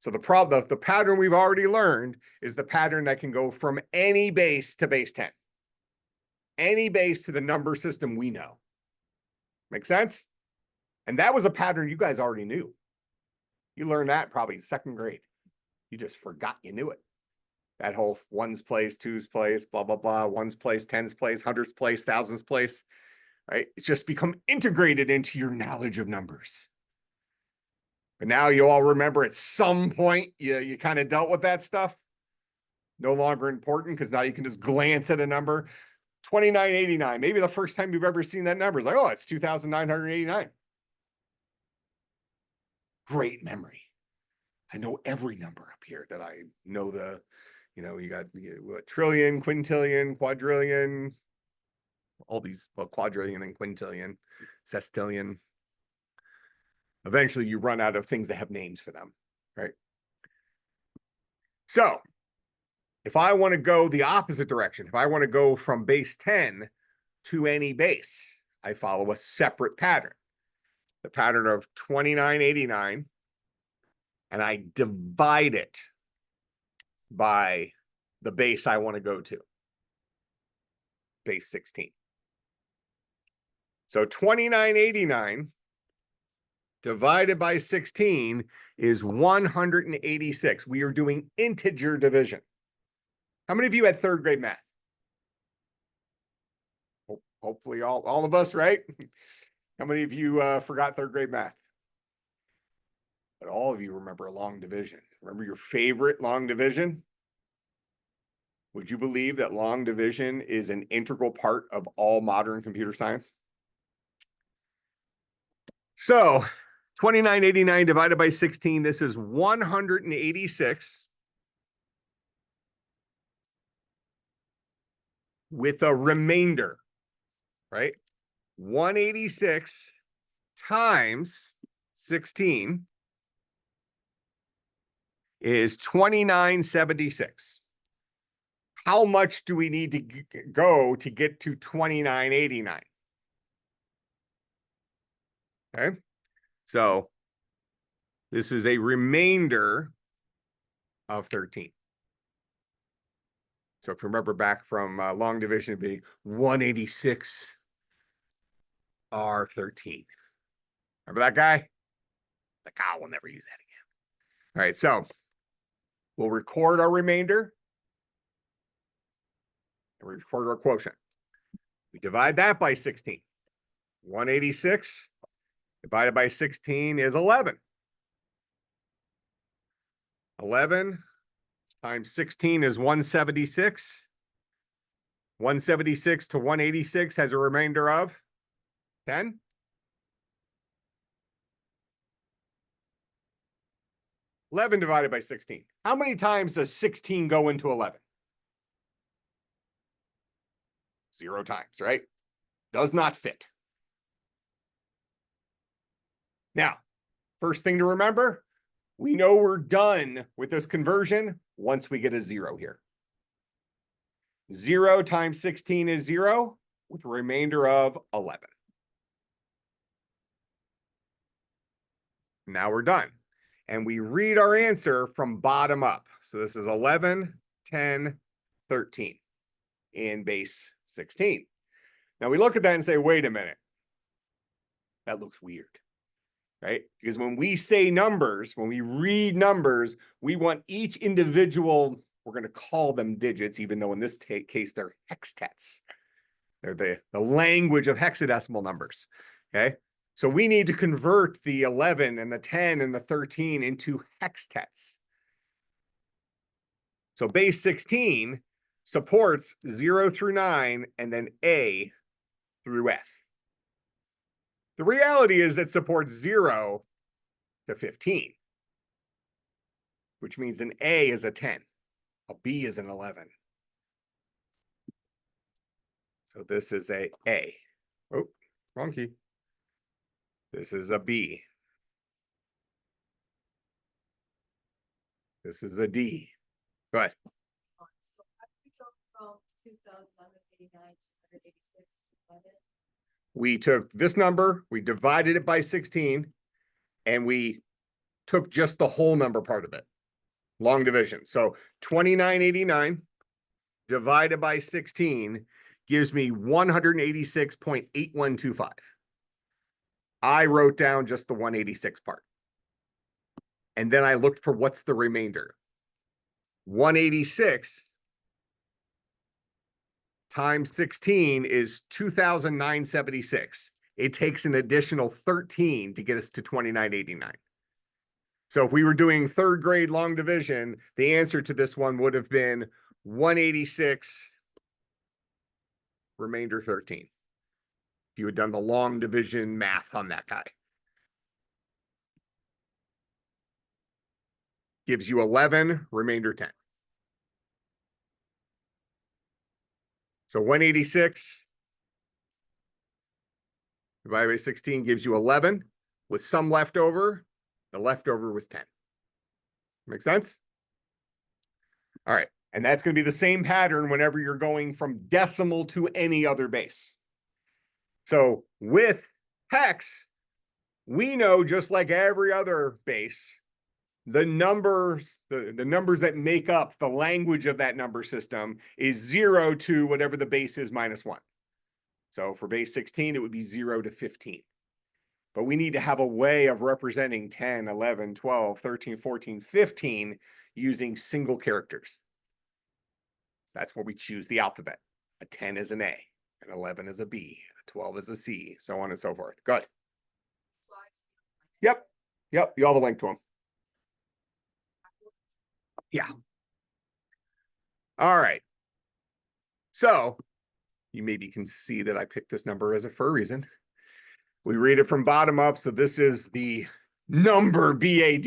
So the pattern we've already learned is the pattern that can go from any base to base 10. Any base to the number system we know. Make sense? And that was a pattern you guys already knew. You learned that probably in 2nd grade. You just forgot you knew it. That whole 1's place, 2's place, blah, blah, blah, 1's place, 10's place, 100's place, 1000's place, right? It's just become integrated into your knowledge of numbers. But now you all remember at some point you kind of dealt with that stuff. No longer important because now you can just glance at a number. 2989, maybe the first time you've ever seen that number is like, oh, it's 2,989. Great memory. I know every number up here that I know you got what, trillion, quintillion, quadrillion, all these, well, quadrillion and quintillion, sextillion. Eventually you run out of things that have names for them, right? So If I want to go the opposite direction, if I want to go from base 10 to any base, I follow a separate pattern. The pattern of 2989, and I divide it by the base I want to go to, base 16. So 2989 divided by 16 is 186. We are doing integer division. How many of you had third grade math? Hopefully all of us, right? How many of you forgot third grade math? But all of you remember long division. Remember your favorite long division? Would you believe that long division is an integral part of all modern computer science? So 2989 divided by 16, this is 186 with a remainder, right? 186 times 16 is 2976. How much do we need to go to get to 2989? Okay, so this is a remainder of 13. So if you remember back from long division, it'd be 186 R13. Remember that guy? The cow will never use that again. All right, so we'll record our remainder and we record our quotient. We divide that by 16. 186 divided by 16 is 11. 11 times 16 is 176. 176 to 186 has a remainder of 10. Eleven divided by 16. How many times does 16 go into 11? 0 times, right? Does not fit. Now, first thing to remember, we know we're done with this conversion once we get a 0 here. 0 times 16 is 0 with a remainder of 11. Now we're done. And we read our answer from bottom up. So this is 11, 10, 13 in base 16. Now we look at that and say, wait a minute. That looks weird, right? Because when we say numbers, when we read numbers, we want each individual, we're going to call them digits, even though in this case they're hextets. They're the language of hexadecimal numbers, okay? So we need to convert the 11 and the 10 and the 13 into hextets. So base 16 supports 0 through 9 and then A through F. The reality is it supports 0 to 15, which means an A is a 10, a B is an 11. So this is a A. Oh, wrong key. This is a B. This is a D. Go ahead. So I took from 2089 to 186. We took this number, we divided it by 16, and we took just the whole number part of it. Long division. So 2989 divided by 16 gives me 186.8125. I wrote down just the 186 part. And then I looked for what's the remainder. 186 times 16 is 2,976. It takes an additional 13 to get us to 2989. So if we were doing third grade long division, the answer to this one would have been 186 remainder 13. If you had done the long division math on that guy. Gives you 11, remainder 10. So 186 divided by 16 gives you 11 with some leftover. The leftover was 10. Make sense? All right. And that's going to be the same pattern whenever you're going from decimal to any other base. So with hex, we know, just like every other base, the numbers, the numbers that make up the language of that number system is 0 to whatever the base is minus 1. So for base 16, it would be 0 to 15. But we need to have a way of representing 10, 11, 12, 13, 14, 15 using single characters. That's where we choose the alphabet. A 10 is an A, an 11 is a B, a 12 is a C, so on and so forth. Good. Yep. Yep. You have a link to them. Yeah. All right. So you maybe can see that I picked this number for a reason. We read it from bottom up. So this is the number BAD.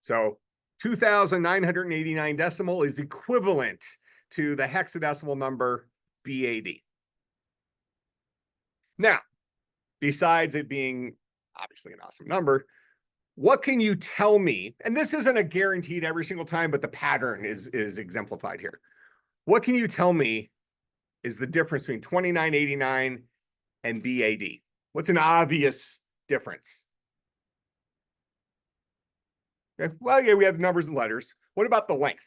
So 2,989 decimal is equivalent to the hexadecimal number BAD. Now, besides it being obviously an awesome number, what can you tell me? And this isn't a guaranteed every single time, but the pattern is exemplified here. What can you tell me is the difference between 2989 and BAD? What's an obvious difference? Okay. Well, yeah, we have numbers and letters. What about the length?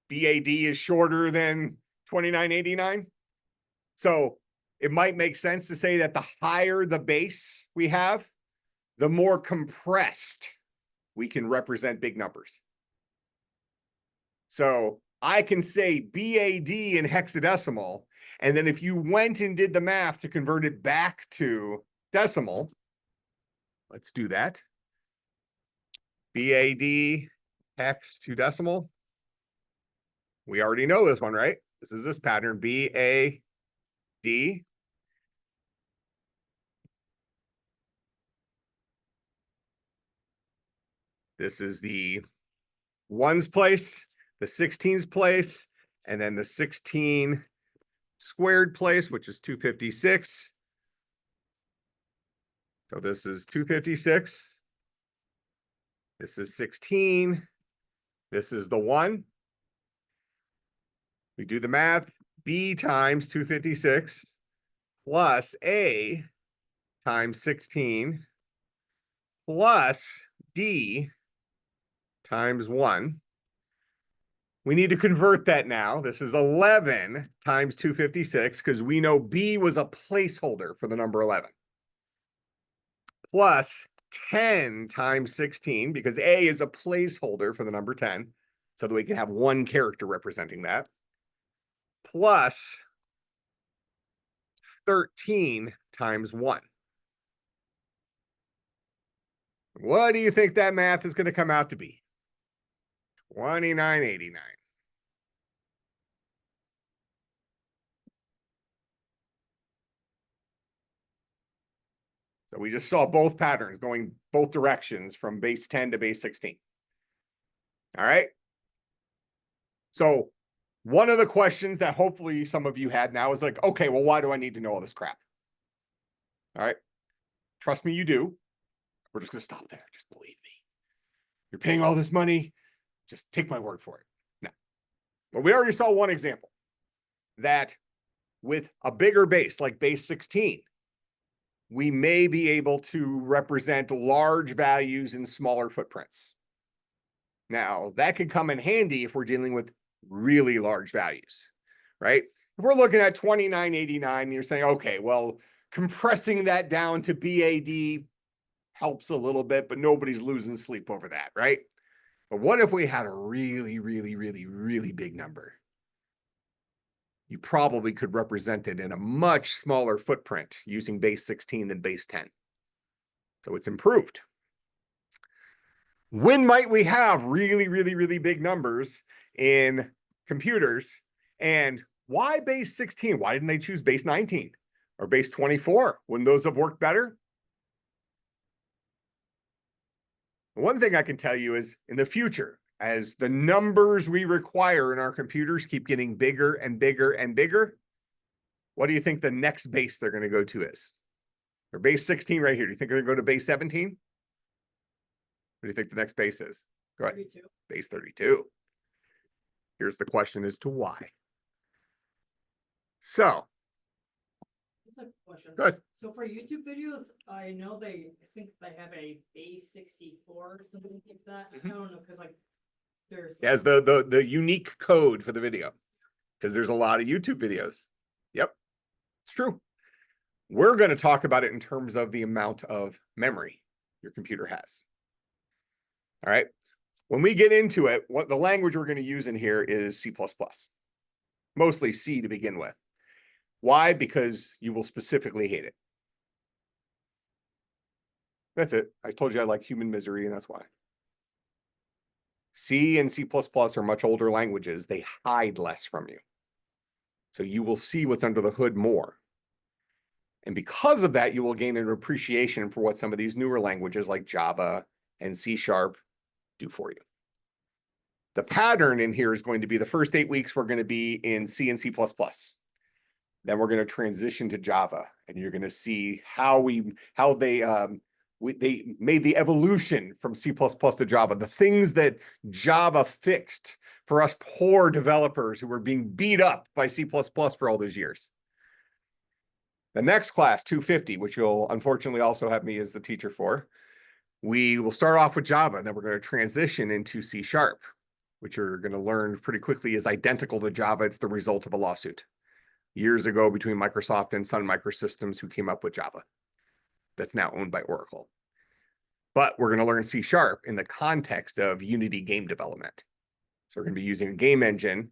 BAD is shorter than 2989. So it might make sense to say that the higher the base we have, the more compressed we can represent big numbers. So I can say BAD in hexadecimal, and then if you went and did the math to convert it back to decimal, let's do that. BAD hex to decimal. We already know this one, right? This is this pattern, BAD. This is the ones place, the 16s place, and then the 16 squared place, which is 256. So this is 256. This is 16. This is the 1. We do the math. B times 256 plus A times 16 plus D times 1. We need to convert that now. This is 11 times 256 because we know B was a placeholder for the number 11. Plus 10 times 16 because A is a placeholder for the number 10 so that we can have one character representing that. Plus 13 times 1. What do you think that math is going to come out to be? 2989. So we just saw both patterns going both directions from base 10 to base 16. All right. So one of the questions that hopefully some of you had now is like, okay, well, why do I need to know all this crap? All right. Trust me, you do. We're just going to stop there. Just believe me. You're paying all this money. Just take my word for it. No. But we already saw one example that with a bigger base like base 16, we may be able to represent large values in smaller footprints. Now, that could come in handy if we're dealing with really large values, right? If we're looking at 2989, you're saying, okay, well, compressing that down to BAD helps a little bit, but nobody's losing sleep over that, right? But what if we had a really, really, really, really big number? You probably could represent it in a much smaller footprint using base 16 than base 10. So it's improved. When might we have really, really, really big numbers in computers? And why base 16? Why didn't they choose base 19 or base 24? Wouldn't those have worked better? One thing I can tell you is in the future, as the numbers we require in our computers keep getting bigger and bigger and bigger, what do you think the next base they're going to go to is? They're base 16 right here. Do you think they're going to go to base 17? What do you think the next base is? Go ahead. 32. Base 32. Here's the question as to why. So, That's a question. good. So for YouTube videos, I know I think they have a base 64 or something like that. I don't know, because like there's It has the unique code for the video because there's a lot of YouTube videos. Yep, it's true. We're going to talk about it in terms of the amount of memory your computer has. All right. When we get into it, what the language we're going to use in here is C++, mostly C to begin with. Why? Because you will specifically hate it. That's it. I told you I like human misery, and that's why. C and C++ are much older languages. They hide less from you. So you will see what's under the hood more. And because of that, you will gain an appreciation for what some of these newer languages like Java and C# do for you. The pattern in here is going to be the first 8 weeks, we're going to be in C and C++. Then we're going to transition to Java, and you're going to see how they made the evolution from C++ to Java, the things that Java fixed for us poor developers who were being beat up by C++ for all those years. The next class, 250, which you'll unfortunately also have me as the teacher for, we will start off with Java, and then we're going to transition into C#, which you're going to learn pretty quickly is identical to Java. It's the result of a lawsuit years ago between Microsoft and Sun Microsystems, who came up with Java. That's now owned by Oracle. But we're going to learn C# in the context of Unity game development. So we're going to be using a game engine,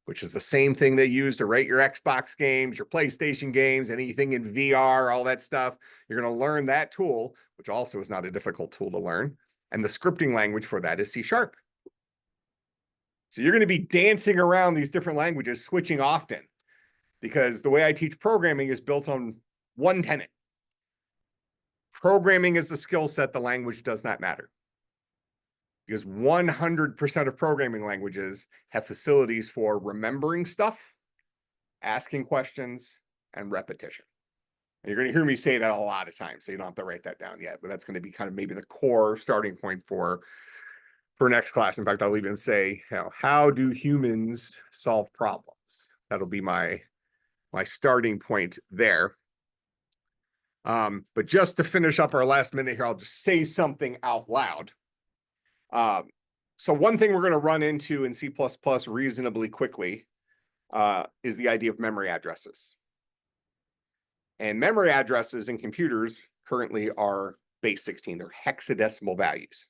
which is the same thing they use to write your Xbox games, your PlayStation games, anything in VR, all that stuff. You're going to learn that tool, which also is not a difficult tool to learn. And the scripting language for that is C#. So you're going to be dancing around these different languages, switching often, because the way I teach programming is built on one tenet. Programming is the skill set, the language does not matter. Because 100% of programming languages have facilities for remembering stuff, asking questions, and repetition. And you're going to hear me say that a lot of times, so you don't have to write that down yet, but that's going to be kind of maybe the core starting point for next class. In fact, I'll even say, how do humans solve problems? That'll be my starting point there. But just to finish up our last minute here, I'll just say something out loud. So one thing we're going to run into in C++ reasonably quickly is the idea of memory addresses. And memory addresses in computers currently are base 16. They're hexadecimal values.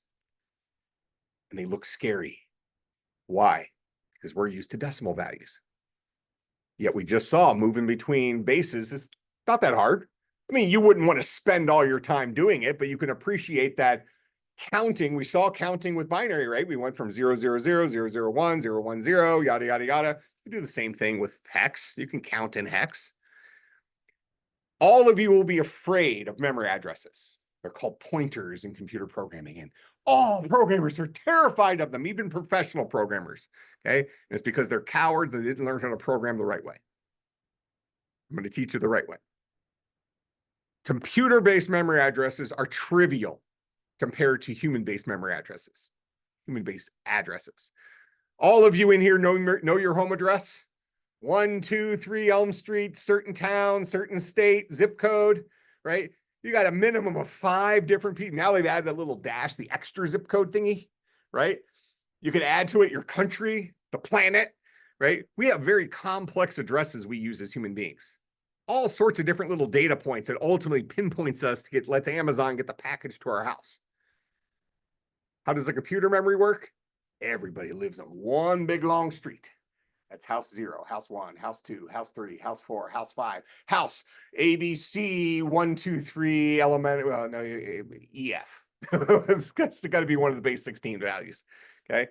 And they look scary. Why? Because we're used to decimal values. Yet we just saw moving between bases is not that hard. I mean, you wouldn't want to spend all your time doing it, but you can appreciate that counting. We saw counting with binary, right? We went from 000, 001, 010, yada, yada, yada. You do the same thing with hex. You can count in hex. All of you will be afraid of memory addresses. They're called pointers in computer programming. And all programmers are terrified of them, even professional programmers. Okay. And it's because they're cowards and they didn't learn how to program the right way. I'm going to teach you the right way. Computer-based memory addresses are trivial compared to human-based memory addresses, human-based addresses. All of you in here know your home address? 123 Elm Street, certain town, certain state, zip code, right? You got a minimum of 5 different people. Now they've added a little dash, the extra zip code thingy, right? You could add to it your country, the planet, right? We have very complex addresses we use as human beings. All sorts of different little data points that ultimately pinpoints us to lets Amazon get the package to our house. How does a computer memory work? Everybody lives on one big long street. That's house 0, house 1, house 2, house 3, house 4, house 5, house ABC 1, 2, 3 element. Well, no, EF. It's got to be one of the base 16 values. Okay,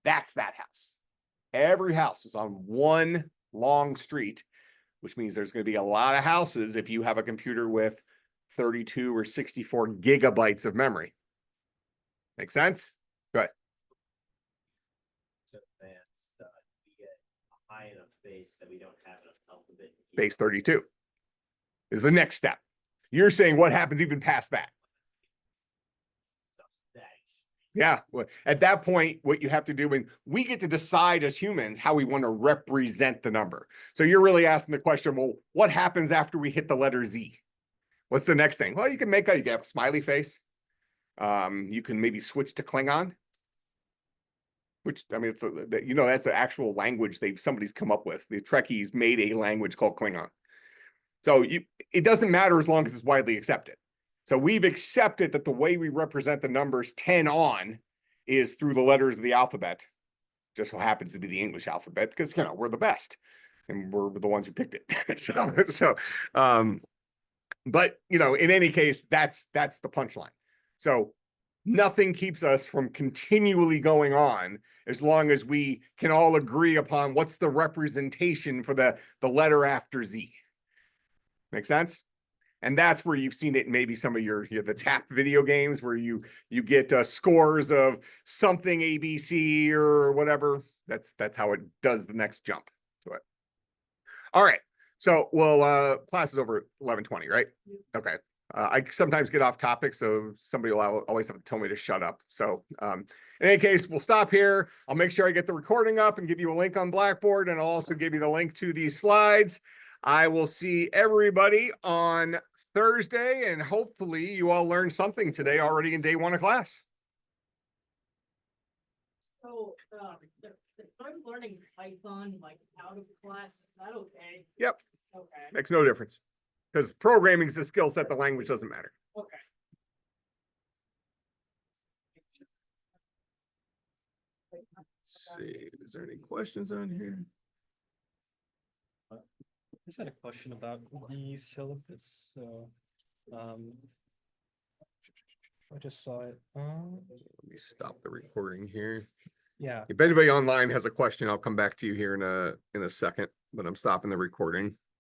that's that house. Every house is on one long street, which means there's going to be a lot of houses if you have a computer with 32 or 64 gigabytes of memory. Make sense? Good. So advanced, we get a high enough base that we don't have enough alphabet. Base 32 is the next step. You're saying what happens even past that? Stuff that extreme. Yeah, well, at that point, what you have to do, and we get to decide as humans how we want to represent the number. So you're really asking the question, well, what happens after we hit the letter Z? What's the next thing? Well, you can have a smiley face. You can maybe switch to Klingon, which, I mean, that's an actual language somebody's come up with. The Trekkies made a language called Klingon. So it doesn't matter as long as it's widely accepted. So we've accepted that the way we represent the numbers 10 on is through the letters of the alphabet. Just so happens to be the English alphabet because, we're the best and we're the ones who picked it. But, in any case, that's the punchline. So nothing keeps us from continually going on as long as we can all agree upon what's the representation for the letter after Z. Make sense? And that's where you've seen it in maybe some of the tap video games where you get scores of something ABC or whatever. That's how it does the next jump to it. All right. So, class is over at 11:20, right? Okay. I sometimes get off topic, so somebody will always have to tell me to shut up. So in any case, we'll stop here. I'll make sure I get the recording up and give you a link on Blackboard, and I'll also give you the link to these slides. I will see everybody on Thursday, and hopefully you all learned something today already in day 1 of class. So, if I'm learning Python like out of class, is that okay? Yep. Okay, Makes no difference because programming is a skill set. The language doesn't matter. okay. Let's see, is there any questions on here? I just had a question about the syllabus, so, I just saw it, Let me stop the recording here. yeah, If anybody online has a question, I'll come back to you here in a second, but I'm stopping the recording.